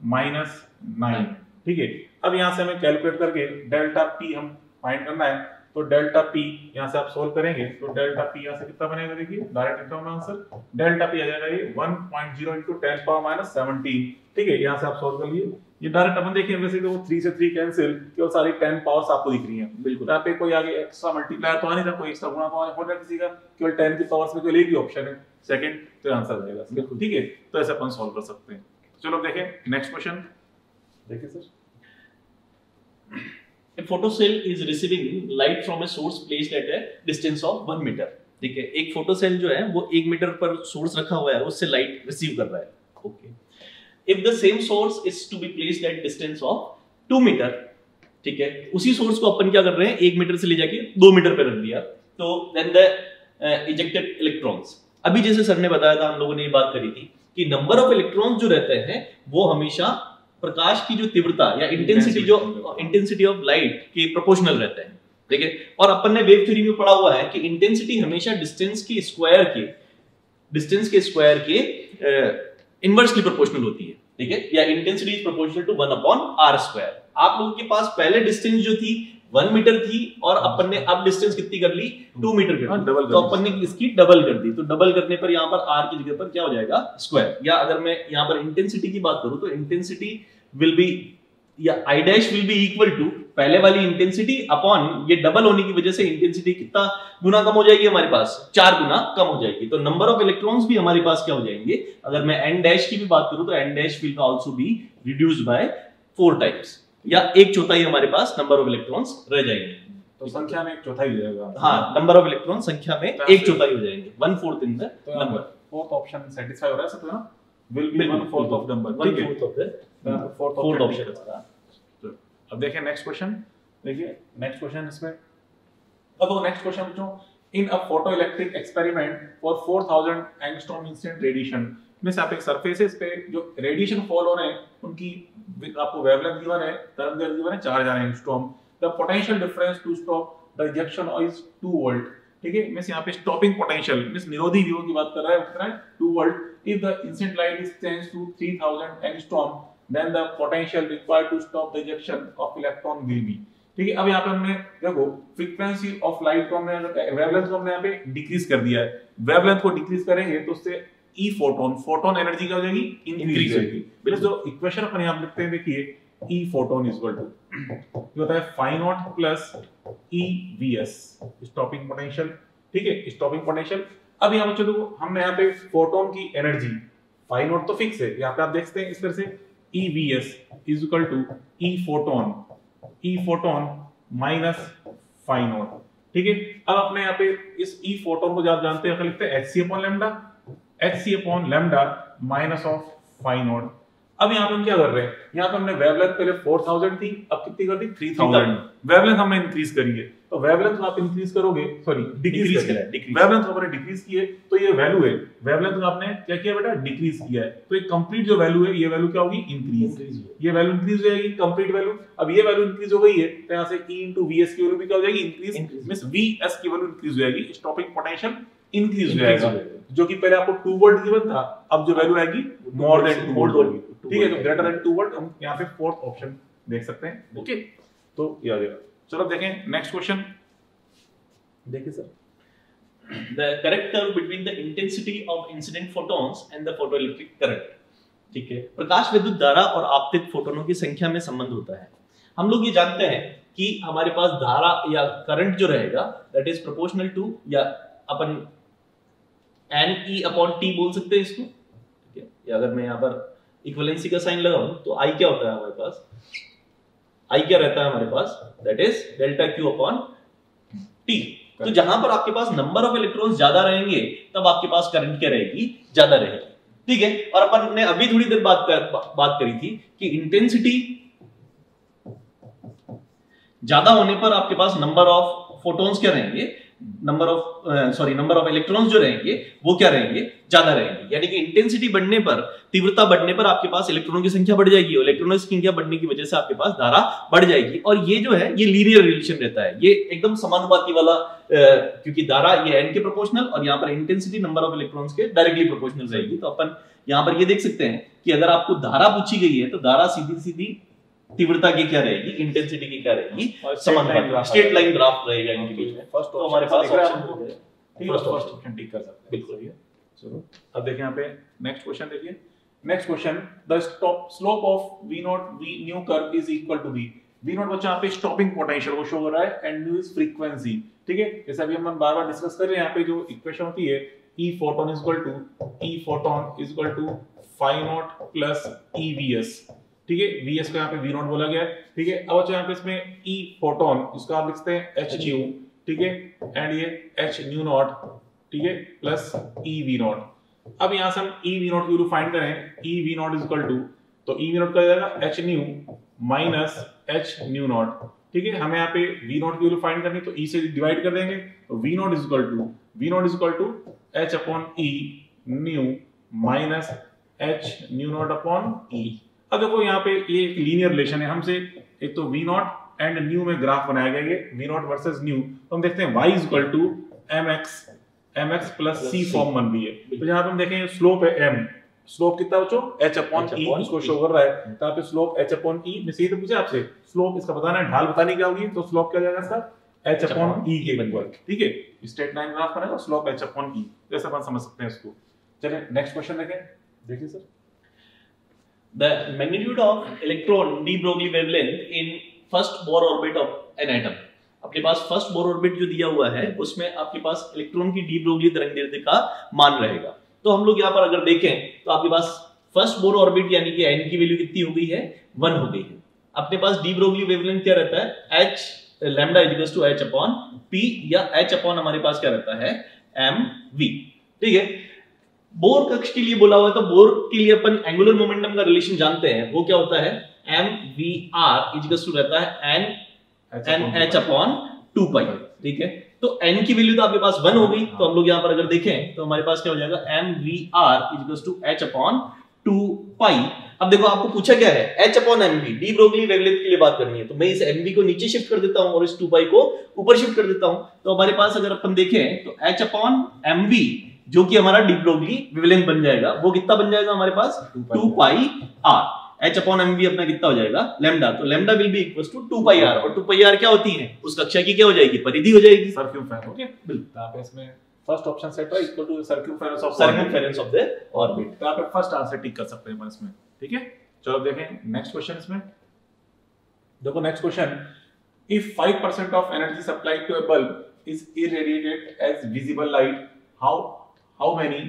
10⁻⁹, ठीक है। अब यहाँ से हमें कैलकुलेट करके डेल्टा p हम फाइंड करना है, तो डेल्टा p यहाँ से आप सोल्व करेंगे तो डेल्टा p यहाँ से कितना बनेगा, देखिए डायरेक्ट लिखता हूं आंसर, डेल्टा p आ जाएगा ये 1.0 × 10⁻17, ठीक है। यहाँ से आप सोल्व कर लिए, ये डायरेक्ट अपन देखिए, वैसे तो 3 से 3 कैंसिल, केवल सारी 10 पावर्स आपको दिख रही हैं, बिल्कुल। यहाँ पे कोई आगे एक्स्ट्रा मल्टीप्लायर तो आ नहीं था, कोई एक्स्ट्रा गुणा तो हो रहा किसी का, केवल 10 की पावर्स में केवल एक ही ऑप्शन है सेकंड, तो आंसर आएगा बिल्कुल, ठीक है। तो ऐसे अपन सॉल्व कर सकते हैं। चलो देखें नेक्स्ट क्वेश्चन, देखिए sir. A photocell is receiving light from a source placed at a distance of 1 meter, ठीक है। एक फोटोसेल जो है वो 1 मीटर पर सोर्स रखा हुआ है, उससे लाइट रिसीव कर रहा है, okay. If the same source is to be placed at distance of 2 metre, ठीक है, उसी सोर्स को अपन क्या कर रहे हैं, 1 मीटर से ले जाके 2 मीटर पे रख दिया, तो then the ejected electrons, अभी जैसे सर ने बताया था, हम लोगों ने ये बात करी थी कि नंबर ऑफ इलेक्ट्रॉन्स जो रहते हैं वो हमेशा प्रकाश की जो तीव्रता या इंटेंसिटी ऑफ लाइट के प्रोपोर्शनल रहता है, ठीक है। और अपन ने वेव थ्योरी में पढ़ा हुआ है कि इंटेंसिटी हमेशा डिस्टेंस के स्क्वायर के इनवर्सली प्रोपोर्शनल होती है, ठीक है, या intensity is proportional to 1/r²। आप लोगों के पास पहले डिस्टेंस जो थी 1 मीटर थी, और अपन ने अब डिस्टेंस कितनी कर ली, 2 मीटर कर दी, तो अपन ने इसकी डबल कर दी, तो डबल करने पर यहाँ पर r की जगह पर क्या हो जाएगा, स्क्वायर। या अगर मैं यहाँ पर इंटेंसिटी की बात करूं तो इंटेंसिटी विल बी या I dash will be equal to पहले वाली इंटेंसिटी अपॉन ये डबल होने की वजह से इंटेंसिटी कितना गुना कम हो जाएगी, हमारे पास 4 गुना कम हो जाएगी। तो नंबर ऑफ इलेक्ट्रॉन्स भी हमारे पास क्या हो जाएंगे, अगर मैं n डैश की भी बात करूं तो n dash will also be reduced by 4 times, या 1/4 हमारे पास नंबर ऑफ इलेक्ट्रॉन्स रह जाएंगे, तो संख्या में 1/4 हो जाएगा। हाँ, नंबर ऑफ इलेक्ट्रॉन संख्या में 1/4 हो जाएंगे, 1/4 in the number. Fourth option satisfy हो रहा है सब, है ना, will be 1/4 of number, 1/4 of the fourth option. अब देखिए नेक्स्ट क्वेश्चन, देखिए नेक्स्ट क्वेश्चन इसमें, अब नेक्स्ट क्वेश्चन बच्चों, in a photoelectric experiment for 4000 angstrom incident radiation, means यहाँ पे सरफेसेस पे जो रेडिएशन फॉल हो रहे हैं उनकी आपको वेवलेंथ गिवन है, तरंगदैर्घ्य गिवन है 4000 angstrom. The potential difference to stop the rejection is 2 volt. ठीक है, मींस यहाँ पे स्टॉपिंग पोटेंशियल मींस निरोधी विभव की बात कर रहा है, कितना है 2 volt. If the incident light is change to 3000 angstrom then the potential required to stop the rejection of electron will be. ठीक है, अब यहाँ पे हमने देखो फ्रीक्वेंसी ऑफ लाइट को हमने वेवलेंथ को हमने यहाँ पे डिक्रीज कर दिया है। वेवलेंथ को डिक्रीज करेंगे तो उससे ई फोटोन, फोटोन एनर्जी क्या हो जाएगी, इंक्रीज हो जाएगी। बिल्कुल, जो इक्वेशन अपन यहाँ लिखते हैं देखिए, E photon is equal to ये होता है phi nought plus E V S stopping potential. ठीक है, स्टॉपिंग पोटेंशियल। अब यहाँ पे चलो हमने यहाँ पे फोटोन की एनर्जी फाई नॉट तो फिक्स है, यहाँ पे आप देखते हैं इस तरह से E V S is equal to E photon minus phi nought. ठीक है, अब अपने यहाँ पे इस ई फोटोन को आप जानते हैं, लिखते हैं hc upon lambda minus of phi nought. अब यहाँ पे हम क्या कर रहे हैं, यहाँ पे हमने वेवलेंथ पहले 4000 थी, अब कितनी कर दी 3000। वेवलेंथ हमने इंक्रीज करी है, तो वेवलेंथ आप इंक्रीज करोगे, सॉरी डिक्रीज करा है, वेवलेंथ आपने डिक्रीज की है, तो ये वैल्यू है, वेवलेंथ आपने क्या किया बेटा, डिक्रीज किया है। तो एक कंप्लीट जो वैल्यू है, ये वैल्यू क्या होगी, इंक्रीज। ये वैल्यू इंक्रीज हो जाएगी, कंप्लीट वैल्यू। अब ये वैल्यू इंक्रीज हो गई है, तो यहाँ से E into VS की वैल्यू भी क्या हो जाएगी, इंक्रीज। मींस VS की वैल्यू इंक्रीज हो जाएगी, स्टॉपिंग पोटेंशियल इंक्रीज हो जाएगा। जो कि पहले आपको 2 वोल्ट गिवन था, अब जो वैल्यू आएगी मोर देन 2 वोल्ट होगी। ठीक है, तो ग्रेटर देन 2 वोल्ट हम यहाँ पे फोर्थ ऑप्शन देख सकते हैं। ओके, तो ये आ गया। चलो देखें नेक्स्ट क्वेश्चन, देखिए sir. The correct curve between the intensity of incident photons and the photoelectric current। ठीक है, प्रकाश विद्युत धारा और आपतित फोटोनों की संख्या में संबंध होता है। हम लोग ये जानते हैं कि हमारे पास धारा या करंट जो रहेगा दैट इज प्रोपोर्शनल टू, या अपन NE अपॉन T बोल सकते हैं इसको। ठीक है, या अगर मैं यहाँ पर इक्विवेलेंसी का साइन लगाऊं तो I क्या होता है हमारे पास, I क्या रहता है हमारे पास, that is delta Q upon T। तो जहां पर आपके पास नंबर ऑफ इलेक्ट्रॉन्स ज्यादा रहेंगे तब आपके पास करंट क्या रहेगी, ज्यादा रहेगी। ठीक है, और अपन ने अभी थोड़ी देर बात करी थी कि इंटेंसिटी ज्यादा होने पर आपके पास नंबर ऑफ फोटॉन्स क्या रहेंगे, नंबर ऑफ इलेक्ट्रॉन्स जो रहेंगे वो क्या रहेंगे, ज्यादा रहेंगे। यानी कि इंटेंसिटी बढ़ने पर, तीव्रता बढ़ने पर आपके पास इलेक्ट्रॉनों की संख्या बढ़ जाएगी, और इलेक्ट्रॉनों की संख्या बढ़ने की वजह से आपके पास धारा बढ़ जाएगी। और ये जो है ये लीनियर रिलेशन रहता है, ये एकदम समानुपाती वाला, क्योंकि धारा ये n के प्रोपोर्शनल और यहाँ पर इंटेंसिटी नंबर ऑफ इलेक्ट्रॉन्स के डायरेक्टली प्रोपोर्शनल रहेगी। तो अपन यहाँ पर ये देख सकते हैं कि अगर आपको धारा पूछी गई है तो धारा सीधी सीधी तीव्रता की क्या रहेगी, इंटेंसिटी की क्या रहेगी, समानुपाती स्ट्रेट लाइन ग्राफ रहेगा इनके बीच में। फर्स्ट तो हमारे पास फर्स्ट ऑप्शन टिक कर सकते हैं, बिल्कुल सही है। चलो अब देखिए यहाँ पे नेक्स्ट क्वेश्चन देखिए। Next question, the slope of V nought V nu curve is equal to V nought बच्चा यहाँ पे स्टॉपिंग पोटेंशियल वो शो हो रहा है, एंड न्यू इज फ्रीक्वेंसी। ठीक है, जैसे अभी हम बार-बार डिस्कस कर रहे हैं, यहाँ पे जो इक्वेशन होती है E photon is equal to phi naught plus EVS। ठीक है, VS को यहाँ पे V नॉट बोला गया है। ठीक है, अब अच्छा यहाँ पे इसमें E फोटोन, इसको आप लिखते हैं H न्यू। ठीक है, एंड ये H न्यू नॉट, ठीक है, प्लस E V नॉट। अब यहाँ से हम E V नॉट की वैल्यू फाइंड करें, E V nought is equal to, तो E V नॉट का जाएगा H nu minus H nu nought. ठीक है, हमें यहाँ पे V नॉट की वैल्यू फाइंड करनी, तो E से डिवाइड कर देंगे, तो V nought is equal to H upon E nu minus H nu nought upon E। अब देखो यहाँ पे ये एक लीनियर रिलेशन है, हमसे एक तो V नॉट एंड न्यू में ग्राफ बनाया गया है, V नॉट वर्सेस न्यू। तो हम देखते हैं y is equal to mx plus c form बन रही है। तो यहाँ पे हम देखें स्लोप है m, स्लोप कितना बच्चों h अपॉन e इसको शो कर रहा है, तो यहाँ पे स्लोप h अपॉन e में सीधे पूछे आपसे स्लोप इसका बताना है, ढाल बतानी क्या होगी, तो स्लोप क्या जाएगा इसका h अपॉन e के इक्वल। ठीक है, स्ट्रेट लाइन ग्राफ बनेगा, स्लोप h अपॉन e, जैसे अपन समझ सकते हैं इसको। चलिए नेक्स्ट क्वेश्चन देखें, देखिए sir. The magnitude of electron de Broglie wavelength in first Bohr orbit of an atom। अपने पास फर्स्ट बोर ऑर्बिट जो दिया हुआ है उसमें आपके पास इलेक्ट्रॉन की डी ब्रोगली तरंगदैर्घ्य का मान रहेगा। तो हम लोग यहाँ पर अगर देखें तो आपके पास फर्स्ट बोर ऑर्बिट यानी कि n की वैल्यू कितनी हो गई है, 1 हो गई है। अपने पास डी ब्रोगली वेवलेंथ क्या रहता है, h lambda equals to h upon p, या h अपॉन हमारे पास क्या रहता है mv। ठीक है, बोर कक्ष के लिए बोला हुआ है, तो बोर के लिए अपन एंगुलर मोमेंटम का रिलेशन जानते हैं, वो क्या होता है mvr इक्वल्स टू रहता है n h अपॉन 2 पाई। ठीक है, तो n की वैल्यू तो आपके पास 1 हो गई, तो हम लोग यहाँ पर अगर देखें तो हमारे पास क्या हो जाएगा mvr equals to h upon 2 pi. अब देखो आपको पूछा क्या है, h upon mv, de Broglie wavelength के लिए बात करनी है, तो मैं इस mv को नीचे शिफ्ट कर देता हूं और इस 2 पाई को ऊपर शिफ्ट कर देता हूं। तो हमारे पास अगर अपन देखें तो h अपॉन mv जो कि हमारा डी ब्रोगली वेवलेंथ बन जाएगा, वो कितना बन जाएगा हमारे पास 2 pi r। h upon mv अपना कितना हो जाएगा लैम्डा, तो lambda will be equals to 2 pi r, और 2 पाई r क्या होती है, उस कक्षा की क्या हो जाएगी, परिधि हो जाएगी, सर्कमफेरेंस। ओके, बिल्कुल। आप इसमें फर्स्ट ऑप्शन सेट है equal to circumference of the orbit. तो आप फर्स्ट आंसर टिक कर सकते हैं इसमें, ठीक है। चलो देखें नेक्स्ट क्वेश्चन। इसमें देखो next question, if 5% of energy supplied to a bulb is irradiated as visible light, how many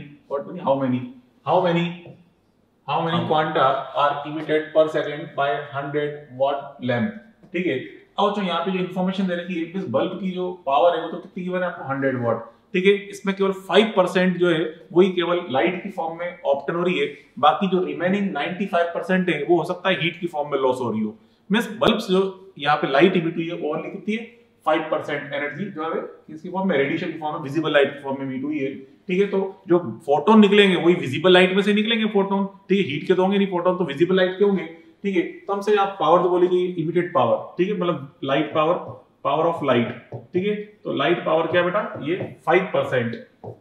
quanta are emitted per second by 100 watt lamp, ठीक है। और जो यहाँ पे जो इन्फॉर्मेशन दे रखी है इस बल्ब की जो पावर है वो तो कितनी गिवन है आपको 100 वाट, ठीक है। इसमें केवल 5% जो है वही केवल लाइट की फॉर्म में ऑप्टेन हो रही है, बाकी जो रिमेनिंग 95% है वो हो सकता है हीट की फॉर्म में लॉस हो रही हो। मींस बल्ब जो यहाँ पे लाइट इमिट हुई है वो ओनली कितनी है 5% एनर्जी जो है किसकी फॉर्म में, रेडिएशन की फॉर्म में, विजिबल लाइट की फॉर्म में इमिट हुई है, ठीक है। तो जो फोटोन निकलेंगे वही विजिबल लाइट में से निकलेंगे फोटोन, ठीक है। हीट के तो होंगे नहीं फोटोन, तो विजिबल लाइट के होंगे, ठीक है। तो हमसे आप पावर तो बोलेगी इमिटेड पावर, ठीक है, मतलब light power, power of light, ठीक है। तो लाइट पावर क्या बेटा, ये 5% ऑफ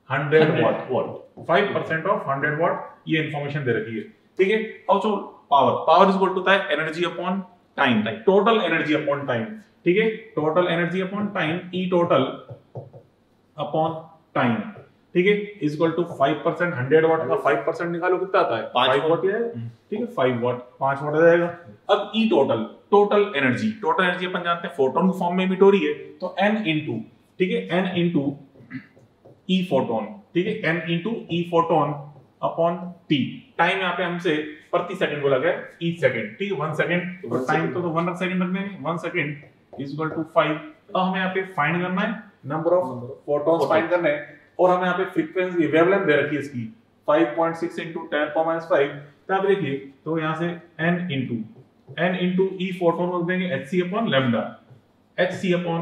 100 वाट, 5% ऑफ 100 वाट, ये इंफॉर्मेशन दे रखी है, ठीक है। और जो पावर इज इक्वल टू होता है energy upon time, total energy upon time, ठीक है। टोटल एनर्जी अपॉन टाइम, ई टोटल अपॉन टाइम, ठीक है, इज इक्वल टू 5%, 100 वाट का 5% निकालो कितना आता है 5 वाट, ठीक है, 5 वाट 5 वाट आ जाएगा। अब ई टोटल एनर्जी अपन जानते हैं फोटोन की फॉर्म में इमिट हो रही है, तो n इनटू, ठीक है, n इनटू ई फोटोन, ठीक है, n इनटू ई फोटोन अपॉन t। टाइम यहाँ पे हमसे प्रति सेकंड बोला गया, ईच सेकंड, ठीक है, 1 सेकंड, तो टाइम तो 1 सेकंड रख देंगे, 1 सेकंड इज इक्वल टू 5। अब हमें यहाँ पे फाइंड करना है नंबर ऑफ फोटॉन्स फाइंड करना है, और हमें यहाँ पे फ्रीक्वेंसी वेवलेंथ दे रखी है इसकी 5.6 into 10⁻⁵। तो आप देखिए, तो यहाँ से n into e फोटोन को देंगे hc अपॉन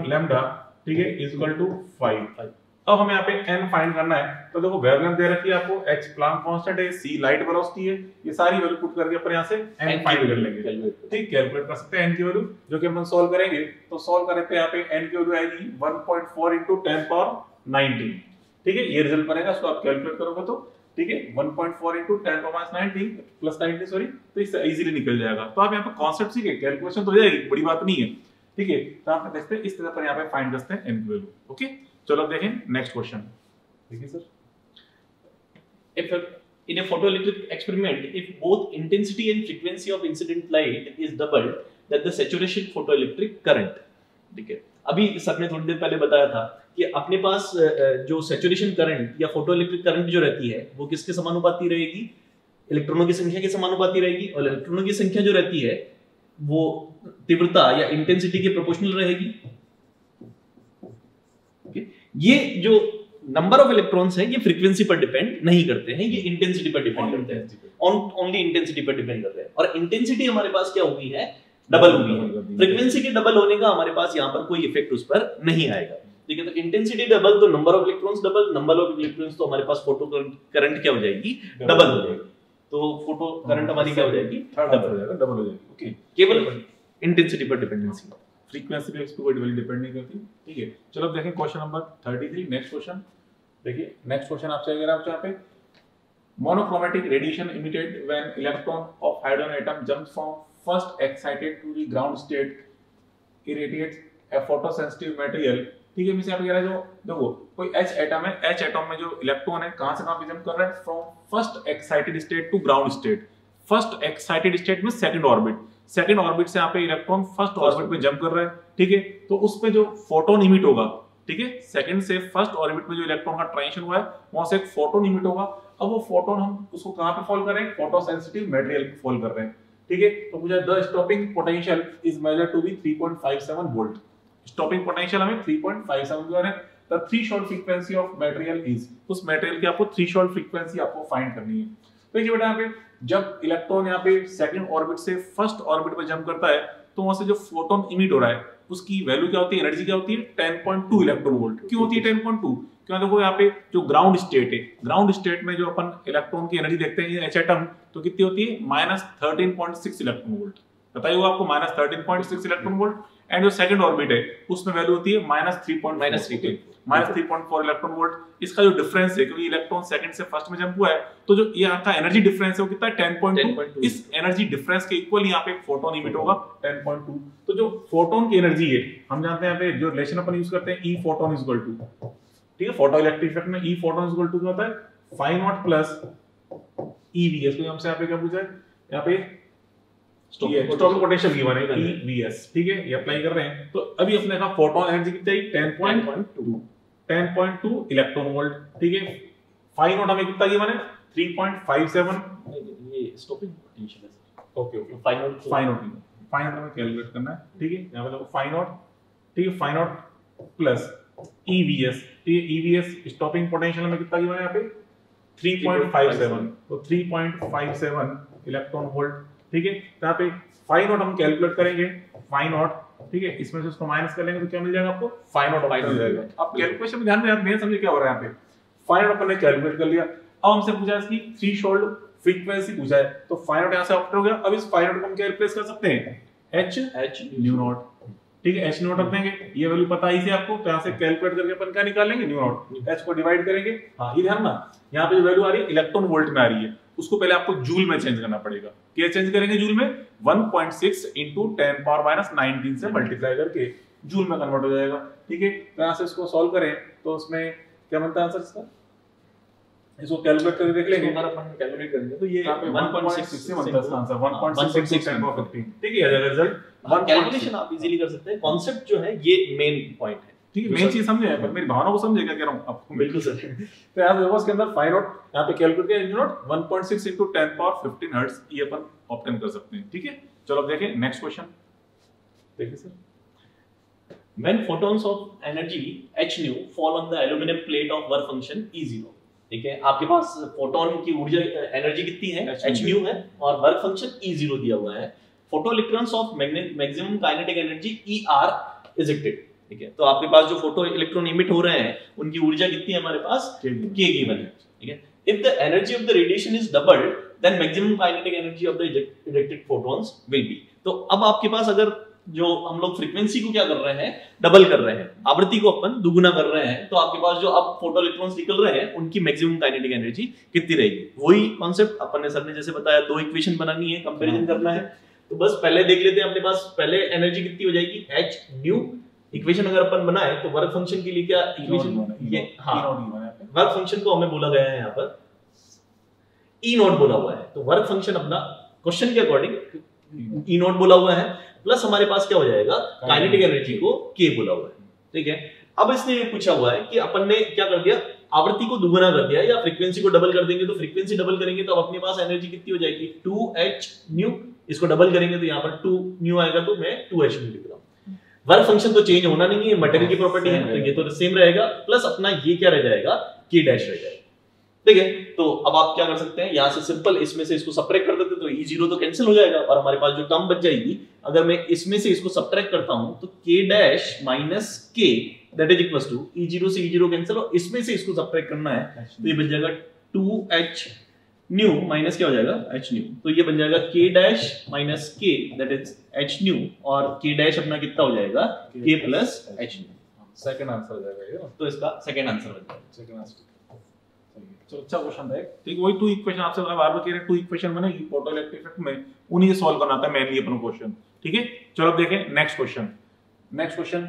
लैम्डा, ठीक है, इज इक्वल टू 5। अब हमें यहाँ पे n फाइंड करना है, तो देखो वेवलेंथ दे रखी है आपको, h प्लांक कांस्टेंट है, c लाइट वेलोसिटी है, ये सारी वैल्यू पुट करके अपन यहाँ से n फाइंड कर लेंगे, ठीक, कैलकुलेट कर सकते हैं n की वैल्यू, जो कि अपन सॉल्व करेंगे। तो सॉल्व करने पे यहाँ पे n की वैल्यू आएगी 1.4 into 10⁻19, ठीक है, ये रिजल्ट बनेगा, इसको आप कैलकुलेट करोगे तो, ठीक है, 1.4 into 10⁻19 प्लस 90 सॉरी, तो इससे इजीली निकल जाएगा। तो आप यहाँ पे कॉन्सेप्ट सीखे, कैलकुलेशन तो हो जाएगी, बड़ी बात नहीं है, ठीक है। तो आप देखते हैं इस तरह पर यहाँ पे फाइंड करते हैं n की वैल्यू, ओके। चलो देखें नेक्स्ट क्वेश्चन, देखिए sir, if in a photoelectric experiment if both intensity and frequency of incident light is doubled then the saturation photoelectric current, ठीक है। अभी सर ने थोड़ी देर पहले बताया था कि अपने पास जो सैचुरेशन करंट या फोटोइलेक्ट्रिक करंट जो रहती है वो किसके समानुपाती रहेगी, इलेक्ट्रॉनों की संख्या के समानुपाती रहेगी, और इलेक्ट्रॉनों की संख्या जो रहती है वो तीव्रता या इंटेंसिटी के प्रोपोर्शनल रहेगी। ये जो नंबर ऑफ इलेक्ट्रॉन्स है ये फ्रीक्वेंसी पर डिपेंड नहीं करते हैं, ये इंटेंसिटी पर डिपेंड करते हैं, ओनली इंटेंसिटी पर डिपेंड करते हैं। और इंटेंसिटी हमारे पास क्या हुई है, डबल हुई है। फ्रीक्वेंसी के डबल होने का हमारे पास यहाँ पर कोई इफेक्ट उस पर नहीं आएगा, ठीक है। तो इंटेंसिटी डबल तो number of electrons double, number of electrons तो हमारे पास फोटो करंट क्या हो जाएगी, डबल हो जाएगी। तो फोटो करंट हमारी क्या हो जाएगी, डबल हो जाएगी, ओके। केवल इंटेंसिटी पर डिपेंडेंसी, फ्रीक्वेंसी पे इसको कोई वैल्यू डिपेंड नहीं करती, ठीक है। चलो अब देखें क्वेश्चन नंबर 33, नेक्स्ट क्वेश्चन देखिए। नेक्स्ट क्वेश्चन आपसे अगर आप यहाँ पे monochromatic radiation emitted when electron of hydrogen atom jumps from first excited to the ground state irradiates a photosensitive material, ठीक है। मिसाल कह रहा है जो देखो कोई H एटम है, H एटम में जो इलेक्ट्रॉन है कहां से कहां पे जंप कर रहा है, from first excited state to ground state. First excited state में सेकंड ऑर्बिट से यहाँ पे इलेक्ट्रॉन फर्स्ट ऑर्बिट में जंप कर रहा है, ठीक है। तो उस पे जो फोटोन इमिट होगा, ठीक है, सेकंड से फर्स्ट ऑर्बिट में जो इलेक्ट्रॉन का ट्रांजिशन हुआ है वहां से एक फोटोन इमिट होगा। अब वो फोटोन हम उसको कहां पे फॉल कर रहे हैं, फोटोसेंसिटिव मटेरियल पे फॉल कर रहे हैं, ठीक है। तो मुझे the stopping potential is measured to be 3.57 volt. Stopping potential हमें 3.57 जो है, the threshold frequency of material is, उस मटेरियल की आपको थ्रेशोल्ड फ्रीक्वेंसी आपको फाइंड करनी है। तो देखिए बेटा यहाँ पे जब इलेक्ट्रॉन यहाँ पे सेकंड ऑर्बिट से फर्स्ट ऑर्बिट पे जंप करता है तो वहां से जो फोटोन इमिट हो रहा है उसकी वैल्यू क्या होती है, एनर्जी क्या होती है 10.2 इलेक्ट्रॉन वोल्ट। क्यों होती है 10.2? क्यों देखो यहाँ पे जो ग्राउंड स्टेट है, ग्राउंड स्टेट में जो अपन इलेक्ट्रॉन की एनर्जी देखते हैं एच एटम, तो कितनी होती है -13.6 इलेक्ट्रॉन वोल्ट। बताइए वो आपको -13.6 इलेक्ट्रॉन वोल्ट। एंड जो सेकंड ऑर्बिट है उसमें वैल्यू होती है -3.4 इलेक्ट्रॉन वोल्ट। इसका जो डिफरेंस है, क्योंकि इलेक्ट्रॉन सेकंड से फर्स्ट में जंप हुआ है, तो जो यहाँ का एनर्जी डिफरेंस है वो कितना है 10.2। इस एनर्जी डिफरेंस के इक्वल यहाँ पे एक फोटोन इमिट होगा 10.2। तो जो फोटोन की एनर्जी है, हम जानते हैं यहाँ पे जो रिलेशन अपन यूज करते हैं, ई फोटोन इज इक्वल टू, ठीक है, फोटो इलेक्ट्रिक इफेक्ट में ई फोटोन इज इक्वल टू क्या होता है, फाई नॉट प्लस ईवीएस। तो हमसे यहाँ पे क्या पूछा है, यहाँ पे स्टॉकिंग पोटेंशियल गिवन है EVS, ठीक है, ये अप्लाई कर रहे हैं। तो अभी अपने का फोटोन एनर्जी कितनी आई 10.2 इलेक्ट्रॉन वोल्ट, ठीक है। फाई नॉट हमें कितना गिवन है 3.57, ये स्टॉपिंग पोटेंशियल है सर। ओके फाई नॉट हमें कैलकुलेट करना है, ठीक है। यहाँ पे देखो फाई नॉट, ठीक है, फाई नॉट प्लस EVS, ठीक है, EVS स्टॉपिंग पोटेंशियल हमें कितना गिवन है यहाँ पे 3.57, तो 3.57 इलेक्ट्रॉन वोल्ट, ठीक है। तो यहाँ पे फाई नॉट हम कैलकुलेट करेंगे, फाई नॉट, ठीक है, इसमें से उसको माइनस कर लेंगे तो क्या मिल जाएगा आपको, फाई नॉट मिल जाएगा। अब कैलकुलेशन में ध्यान दें, समझे क्या हो रहा है यहाँ पे, फाई नॉट अपन ने कैलकुलेट कर लिया। अब हमसे पूछा इसकी थ्रेशोल्ड फ्रीक्वेंसी पूछा है, तो फाई नॉट यहाँ से ऑप्ट हो गया। अब इस फाई नॉट को हम क्या रिप्लेस कर सकते हैं, h न्यू नॉट, ठीक है, h न्यू नॉट रख देंगे, ये वैल्यू पता ही से आपको, तो यहाँ से कैलकुलेट करके अपन क्या निकाल लेंगे, न्यू नॉट, h को डिवाइड करेंगे। हाँ ये ध्यान ना, यहाँ पे जो वैल्यू आ रही है इलेक्ट्रॉन वोल्ट में आ रही है, उसको पहले आपको जूल में चेंज करना पड़ेगा। क्या चेंज करेंगे जूल में, 1.6 into 10⁻⁻19 से मल्टीप्लाई करके जूल में कन्वर्ट हो जाएगा, ठीक है। तो यहाँ से इसको सॉल्व करें तो उसमें क्या बनता है आंसर इसका, इसको कैलकुलेट करके देख लेंगे, अगर अपन कैलकुलेट करेंगे तो ये 1.6 से बनता है इसका आंसर 1.6 into 10⁻15, ठीक है। अगर रिजल्ट कैलकुलेशन आप इजीली कर सकते हैं, कांसेप्ट जो है ये मेन पॉइंट है, ठीक है, मेन चीज समझे, पर मेरी भावना को समझे क्या कह रहा हूं आपको। बिल्कुल सर। तो यहाँ देखो इसके अंदर फाई नॉट यहाँ पे कैलकुलेट किया, न्यू नॉट 1.6 into 10⁻15 हर्ट्ज, ये अपन ऑब्टेन कर सकते हैं, ठीक है। चलो अब देखें नेक्स्ट क्वेश्चन, देखिए sir. When photons of energy h nu fall on the aluminum plate of work function E0, ठीक है, आपके पास फोटोन की ऊर्जा एनर्जी कितनी है h nu है, और वर्क फंक्शन E0 दिया हुआ है। Photo electrons of maximum kinetic energy ER ejected, ठीक है। तो आपके पास जो फोटो इलेक्ट्रॉन इमिट हो रहे हैं उनकी ऊर्जा कितनी है हमारे पास, k गिवन है, ठीक है। If the energy of the radiation is doubled then maximum kinetic energy of the ejected photons will be. तो अब आपके पास अगर जो हम लोग फ्रीक्वेंसी को क्या कर रहे हैं, डबल कर रहे हैं, आवृत्ति को अपन दुगुना कर रहे हैं, तो आपके पास जो अब फोटो इलेक्ट्रॉन्स निकल रहे हैं उनकी मैक्सिमम काइनेटिक एनर्जी कितनी रहेगी। वही कॉन्सेप्ट अपन ने सर ने जैसे बताया, दो इक्वेशन बनानी है, कंपैरिजन करना है। तो बस पहले देख लेते हैं अपने पास पहले एनर्जी कितनी हो जाएगी h न्यू। इक्वेशन अगर अपन बनाए तो वर्क फंक्शन के लिए क्या इक्वेशन, ये हाँ वर्क फंक्शन को हमें बोला गया है यहाँ पर E नॉट बोला हुआ है, तो वर्क फंक्शन अपना क्वेश्चन के अकॉर्डिंग E नॉट बोला हुआ है, प्लस हमारे पास क्या हो जाएगा काइनेटिक एनर्जी को K बोला हुआ है, ठीक है। अब इसने ये पूछा हुआ है कि अपन ने क्या कर दिया, आवृत्ति को दुगुना कर दिया या फ्रीक्वेंसी को डबल कर देंगे, तो फ्रीक्वेंसी डबल करेंगे तो अपने पास एनर्जी कितनी हो जाएगी 2h न्यू, इसको डबल करेंगे तो यहाँ पर 2 न्यू आएगा, तो मैं 2h न्यू लिख रहा हूँ। वर्क फंक्शन तो चेंज होना नहीं है, मटेरियल की प्रॉपर्टी है, तो ये तो सेम रहेगा, प्लस अपना ये क्या रह जाएगा K डैश रह जाएगा, ठीक है। तो अब आप क्या कर सकते हैं, यहाँ से सिंपल इसमें से इसको सबट्रैक्ट कर देते तो E0 तो कैंसिल हो जाएगा, और हमारे पास जो टर्म बच जाएगी, अगर मैं इसमें से इसको सबट्रैक्ट करता हूं तो K dash minus K that is equals to E0 से E0 कैंसिल, और इसमें से इसको सबट्रैक्ट करना है तो ये बन जाएगा 2h न्यू माइनस क्या हो जाएगा h न्यू, तो ये बन जाएगा K dash minus K that is h new, और K डैश अपना कितना हो जाएगा K plus h new, second answer हो जाएगा ये, तो इसका सेकंड आंसर बन जाएगा। सेकंड आंसर तो अच्छा क्वेश्चन था, ठीक। वही टू इक्वेशन आपसे बार बार कह रहे, टू इक्वेशन बनेगी फोटो इलेक्ट्रिक इफेक्ट में, उन्हीं से सॉल्व करना था मेनली अपन क्वेश्चन, ठीक है। चलो अब देखें नेक्स्ट क्वेश्चन। नेक्स्ट क्वेश्चन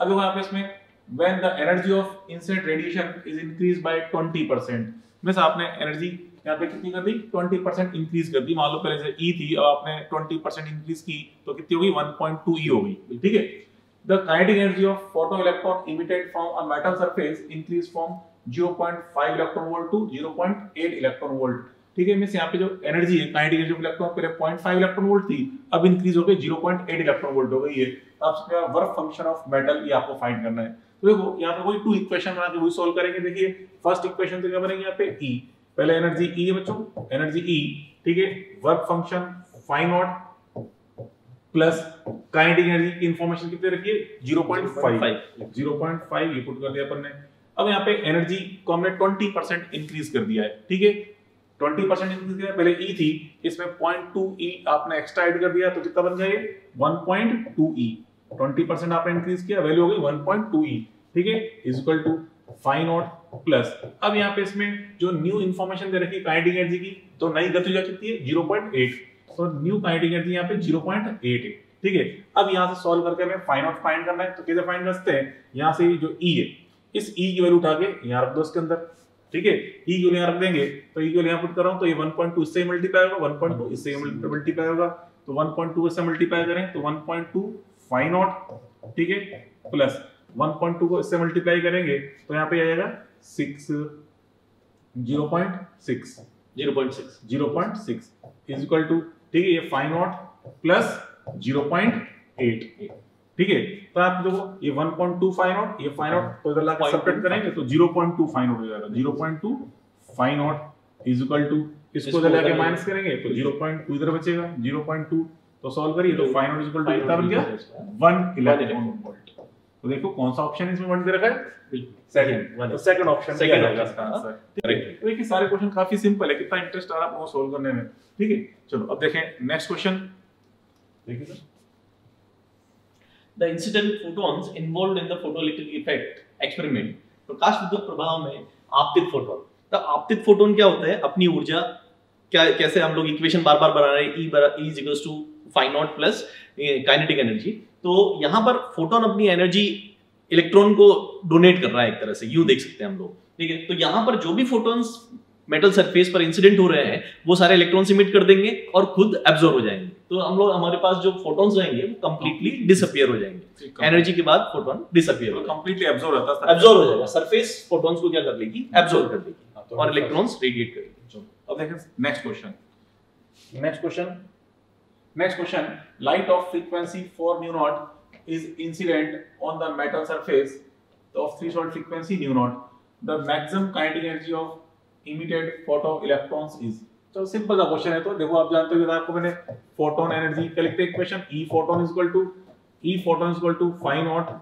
अब देखो यहाँ पे इसमें when the energy of incident radiation is increase by 20%, means आपने एनर्जी यहाँ पे कितनी कर दी 20% इंक्रीज कर दी, मान लो पहले से E थी, अब आपने 20% इंक्रीज की तो कितनी हो गई 1.2 E हो गई, ठीक है। The kinetic energy of photoelectron emitted from a metal surface increased from 0.5 electron volt to 0.8 electron volt, ठीक है। मींस यहाँ पे जो एनर्जी है काइनेटिक एनर्जी ऑफ इलेक्ट्रॉन पहले 0.5 इलेक्ट्रॉन वोल्ट थी, अब इंक्रीज हो गई 0.8 इलेक्ट्रॉन वोल्ट हो गई है। अब इसका वर्क फंक्शन ऑफ मेटल ये आपको फाइंड करना है। तो देखो यहाँ पे वही टू इक्वेशन बना के वही सॉल्व करेंगे। देखिए फर्स्ट इक्वेशन तो क्या बनेगी यहाँ पे E, पहले एनर्जी E है बच्चों, एनर्जी E, ठीक है। Work function phi nought plus kinetic energy की इंफॉर्मेशन कितने रखी है 0.5 ये पुट कर दिया अपन ने। अब यहाँ पे एनर्जी को हमने 20% इंक्रीज कर दिया है, ठीक है 20% इंक्रीज किया, पहले E थी, इसमें 0.2 E आपने एक्स्ट्रा ऐड कर दिया तो कितना बन गया ये 1.2 E। 20% आपने इंक्रीज किया, वैल्यू हो गई 1.2 E, ठीक है, is equal to phi nought plus. अब यहाँ पे इसमें जो न्यू इंफॉर्मेशन दे रखी काइनेटिक एनर्जी की, तो नई गति ऊर्जा कितनी है 0.8, तो न्यू काइनेटिक एनर्जी यहाँ पे 0.8 है, ठीक है। अब यहाँ से सॉल्व करके हमें फाई नॉट फाइंड करना है, तो कैसे फाइंड करते हैं, यहाँ से जो E है इस E की वैल्यू उठा के यहाँ रख दो इसके अंदर, ठीक है, E की वैल्यू यहाँ रख देंगे तो E की वैल्यू यहाँ पुट कर रहा हूँ, तो ये 1.2 इससे मल्टीप्लाई होगा, 1.2 इससे मल्टीप्लाई होगा, तो 1.2 इससे मल्टीप्लाई करें तो 1.2 फाई नॉट, ठीक है, प्लस 1.2 को इससे मल्टीप्लाई करेंगे तो यहाँ पे आएगा 0.6 इज इक्वल टू, ठीक है, ये फाई नॉट प्लस 0.8, ठीक है। तो आप देखो ये 1.2 फाई नॉट, ये फाई नॉट तो इधर लाके सब्ट्रैक्ट करेंगे तो 0.2 फाई नॉट हो जाएगा, 0.2 phi nought is equal to, इसको इधर लाके माइनस करेंगे तो 0.2 इधर बचेगा, 0.2 तो सॉल्व करिए तो phi nought is equal to कितना बन गया 1 इलेक्ट्रॉन वोल्ट। तो देखो कौन सा ऑप्शन इसमें 1 दे रखा है, सेकंड, तो सेकंड ऑप्शन आएगा इसका आंसर, करेक्ट। तो देखिए सारे क्वेश्चन काफी सिंपल है, कितना इंटरेस्ट आ रहा है आपको सॉल्व करने में, ठीक है। चलो अब देखें नेक्स्ट क्वेश्चन, देखिए sir. The incident photons involved in the photoelectric effect experiment, प्रकाश विद्युत प्रभाव में आपतित फोटोन। तो आपतित फोटोन क्या होता है, अपनी ऊर्जा क्या, कैसे हम लोग इक्वेशन बार बार बना रहे हैं, E is equals to phi nought plus kinetic energy. तो यहाँ पर फोटोन अपनी एनर्जी इलेक्ट्रॉन को डोनेट कर रहा है एक तरह से, यूं देख सकते हैं हम लोग, ठीक है। तो यहाँ पर जो भी फोटोन्स मेटल सरफेस पर इंसिडेंट हो रहे हैं वो सारे इलेक्ट्रॉन्स इमिट कर देंगे और खुद एब्जॉर्ब हो जाएंगे। तो हम लोग, हमारे पास जो फोटॉन्स रहेंगे वो कंप्लीटली डिसअपियर हो जाएंगे, एनर्जी के बाद फोटोन डिसअपियर हो कंप्लीटली एब्जॉर्ब होता है, एब्जॉर्ब हो जाएगा, सरफेस फोटॉन्स को क्या कर लेगी, एब्जॉर्ब कर लेगी और इलेक्ट्रॉन्स रेडिएट करेगी। अब देखें next question, light of frequency 4 new not is incident on the metal surface of threshold frequency nu naught, the maximum kinetic energy of emitted photo electrons is। तो सिंपल सा क्वेश्चन है, तो देखो आप जानते हो कि आपको मैंने फोटोन एनर्जी का लिखते हैं equation, E photon is equal to phi naught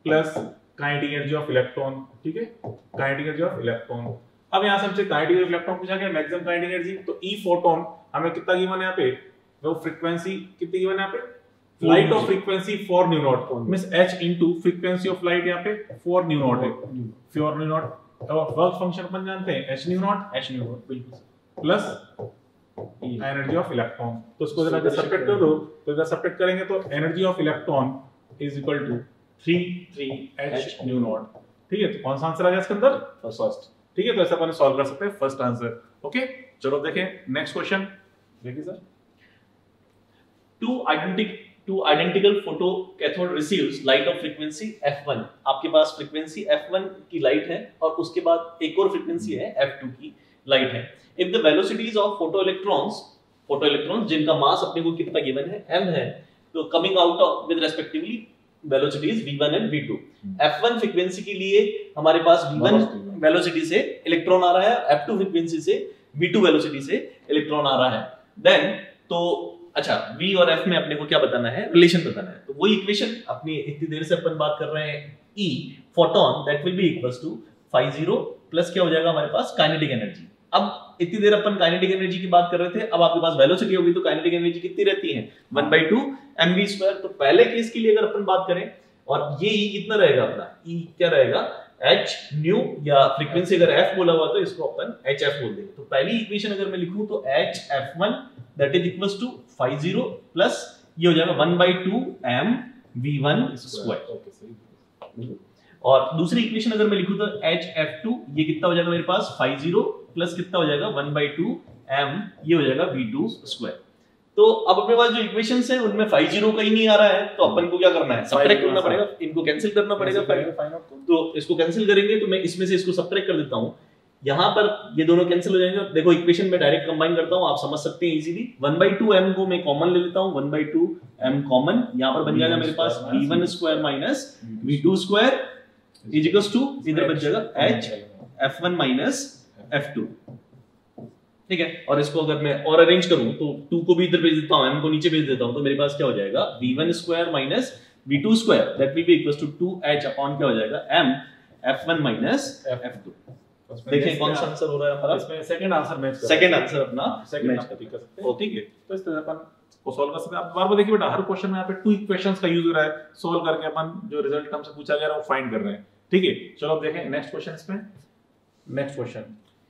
plus kinetic energy of electron, ठीक है, kinetic energy of electron। अब यहाँ से हमसे kinetic energy of electron पूछा गया, maximum kinetic energy, तो E photon हमें कितना गिवन है यहाँ पे, वो फ्रीक्वेंसी कितनी गिवन है यहाँ पे, light of frequency 4 new not means h into frequency of light यहाँ पे 4 न्यू नॉट है, 4 न्यू नॉट। और वर्क फंक्शन अपन जानते हैं h न्यू नॉट बिल्कुल प्लस एनर्जी ऑफ इलेक्ट्रॉन, तो इसको जरा सब्ट्रैक्ट कर दो, तो इधर सब्ट्रैक्ट करेंगे तो energy of electron is equal to 3h nu nought, ठीक है। तो कौन सा आंसर आ गया इसके अंदर, फर्स्ट, ठीक है। तो ऐसा अपन सॉल्व कर सकते हैं फर्स्ट आंसर, ओके। चलो देखें नेक्स्ट क्वेश्चन, देखिए sir. Two identical photo cathode receives light of frequency f1। आपके पास फ्रीक्वेंसी f1 की लाइट है और उसके बाद एक और फ्रीक्वेंसी है f2 की लाइट है। If the velocities of photoelectrons जिनका मास अपने को कितना गिवन है m है, तो coming out of with respectively velocities v1 and v2। f1 frequency के लिए हमारे पास v1 वेलोसिटी से इलेक्ट्रॉन आ रहा है, f2 फ्रीक्वेंसी से v2 वेलोसिटी से इलेक्ट्रॉन आ रहा है। देन तो अच्छा, v और f में अपने को क्या बताना है, रिलेशन बताना है। तो वही इक्वेशन अपनी इतनी देर से अपन बात कर रहे हैं, E photon that will be equals to phi 0 plus क्या हो जाएगा हमारे पास काइनेटिक एनर्जी। अब इतनी देर अपन काइनेटिक एनर्जी की बात कर रहे थे, अब आपके पास वेलोसिटी होगी तो काइनेटिक एनर्जी कितनी रहती है 1/2 mv²। तो पहले केस के लिए अगर अपन बात करें, और ये E कितना रहेगा अपना, E क्या रहेगा h न्यू, या फ्रीक्वेंसी अगर f बोला हुआ तो इसको अपन hf बोल देंगे। तो पहली इक्वेशन अगर मैं लिखूं तो hf1 that is equals to phi 0 plus ये हो जाएगा 1/2 m v1 स्क्वायर, ओके सही। और दूसरी इक्वेशन अगर मैं लिखूं तो hf2 ये कितना हो जाएगा मेरे पास phi 0 प्लस कितना हो जाएगा 1/2 m ये हो जाएगा v2 स्क्वायर। तो अब अपने पास जो इक्वेशंस है उनमें phi 0 कहीं नहीं आ रहा है, तो अपन को क्या करना है, सब्ट्रैक्ट करना पड़ेगा, इनको कैंसिल करना पड़ेगा। तो इसको कैंसिल करेंगे तो मैं इसमें से इसको सब्ट्रैक्ट कर देता हूं, यहाँ पर ये दोनों कैंसिल हो जाएंगे। देखो इक्वेशन में डायरेक्ट कंबाइन करता हूँ, आप समझ सकते हैं इजीली। 1/2 m को मैं कॉमन ले लेता हूँ, 1/2 m कॉमन, यहाँ पर बन जाएगा मेरे पास v1 square minus v2 square is equals to, इधर बच जाएगा h f1 माइनस f2। ठीक है। और इसको अगर मैं और अरेंज करूं तो 2 को भी इधर भेज देता हूं, m को नीचे भेज देता हूं, तो मेरे पास क्या हो जाएगा v1 square minus v2 square that will be equals to 2h upon क्या हो जाएगा m f1 माइनस f2। देखिए कौन सा आंसर हो रहा है हमारा, इसमें सेकंड आंसर मैच कर सेकंड आंसर अपना सेकंड मैच आप कर सकते हैं। ठीक है, तो इस तरह अपन को सॉल्व कर सकते हैं। आप बार-बार देखिए बेटा, हर क्वेश्चन में यहाँ पे 2 इक्वेशंस का यूज हो रहा है, सॉल्व करके अपन जो रिजल्ट हमसे पूछा गया है वो फाइंड कर रहे हैं। ठीक है, चलो अब देखें नेक्स्ट क्वेश्चन इसमें। नेक्स्ट क्वेश्चन,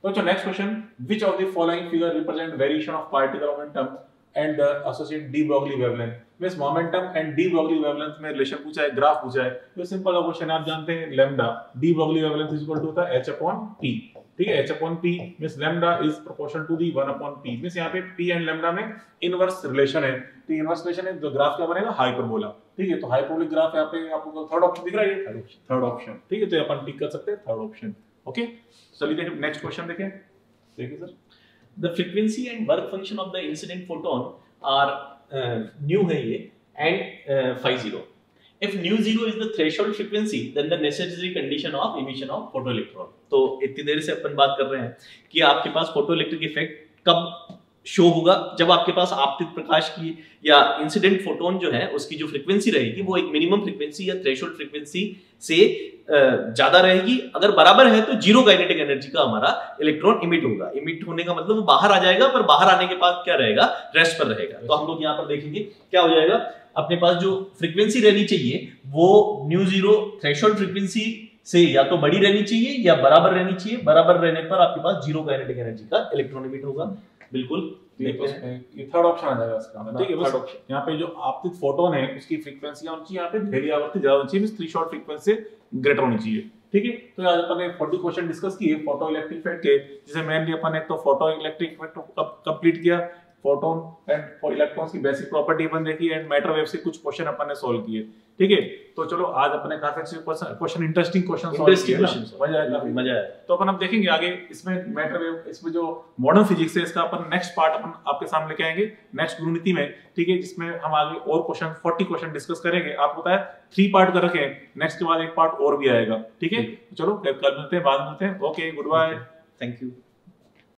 तो जो next question, which of the following figure represent variation of particle momentum and the associated D Broglie wavelength. Means momentum and D Broglie wavelength में रिलेशन पूछा है, ग्राफ पूछा है। तो सिंपल क्वेश्चन आप जानते हैं, lambda de Broglie wavelength is equal to होता है h अपॉन p। ठीक है, h upon p means lambda is proportional to the 1 upon p। Means यहां पे p एंड लैम्डा में इनवर्स रिलेशन है। तो इनवर्स रिलेशन है, तो ग्राफ क्या बनेगा, हाइपरबोला। ठीक है, तो हाइपरबोलिक ग्राफ यहां पे आपको थर्ड ऑप्शन दिख रहा है, थर्ड ऑप्शन। ठीक है, तो अपन टिक कर सकते हैं थर्ड ऑप्शन। ओके, चलिए देखिए नेक्स्ट क्वेश्चन देखें। देखिए sir, the frequency and work function of the incident photon are nu है ये and phi 0. If nu 0 is the threshold frequency, then the necessary condition of emission of photoelectron. तो इतनी देर से अपन बात कर रहे हैं कि आपके पास फोटोइलेक्ट्रिक इफेक्ट कब शो होगा, जब आपके पास आपतित प्रकाश की या इंसिडेंट फोटोन जो है उसकी जो फ्रीक्वेंसी रहेगी वो एक मिनिमम फ्रीक्वेंसी या थ्रेशोल्ड फ्रीक्वेंसी से ज्यादा रहेगी। अगर बराबर है तो जीरो काइनेटिक एनर्जी का हमारा इलेक्ट्रॉन इमिट होगा। इमिट होने का मतलब वो बाहर आ जाएगा, पर बाहर आने के बाद क्या रहेगा, रेस्ट पर रहेगा। तो हम लोग यहाँ पर देखेंगे क्या हो जाएगा, अपने पास जो फ्रीक्वेंसी रहनी चाहिए वो न्यू जीरो थ्रेशोल्ड फ्रीक्वेंसी से या तो बड़ी रहनी चाहिए या बराबर रहनी चाहिए। बराबर रहने पर आपके पास जीरो काइनेटिक एनर्जी का इलेक्ट्रॉन इमिट होगा। बिल्कुल, ये थर्ड ऑप्शन आ जाएगा इसका। ठीक है, बस यहाँ पे जो आपतित फोटोन है उसकी फ्रीक्वेंसी होनी चाहिए, यहाँ पे धेर्य आवृत्ति ज्यादा होनी चाहिए, थ्री शॉर्ट फ्रीक्वेंसी से ग्रेटर होनी चाहिए। ठीक है, तो आज अपन ने 40 क्वेश्चन डिस्कस किए फोटो इलेक्ट्रिक इफेक्ट के, जिसे मेनली अपन एक तो फोटो इलेक्ट्रिक इफेक्ट कंप्लीट किया, फोटोन एंड इलेक्ट्रॉन्स की बेसिक प्रॉपर्टी अपन देखी, एंड मैटर वेव से कुछ क्वेश्चन अपन ने सॉल्व किए। ठीक है, तो चलो आज अपने काफी अच्छे क्वेश्चन इंटरेस्टिंग क्वेश्चन सॉल्व किए, मजा आया, काफी मजा आया। तो अपन अब देखेंगे आगे इसमें मैटर वेव, इसमें जो मॉडर्न फिजिक्स है इसका अपन नेक्स्ट पार्ट अपन आपके सामने लेके आएंगे नेक्स्ट गुरुनीति में। ठीक है, जिसमें हम आगे और क्वेश्चन 40 क्वेश्चन डिस्कस करेंगे। आपको पता है 3 पार्ट कर रखे हैं, नेक्स्ट के बाद एक पार्ट और भी आएगा। ठीक है, चलो कल मिलते हैं, बाद में मिलते हैं। Okay, good bye, thank you.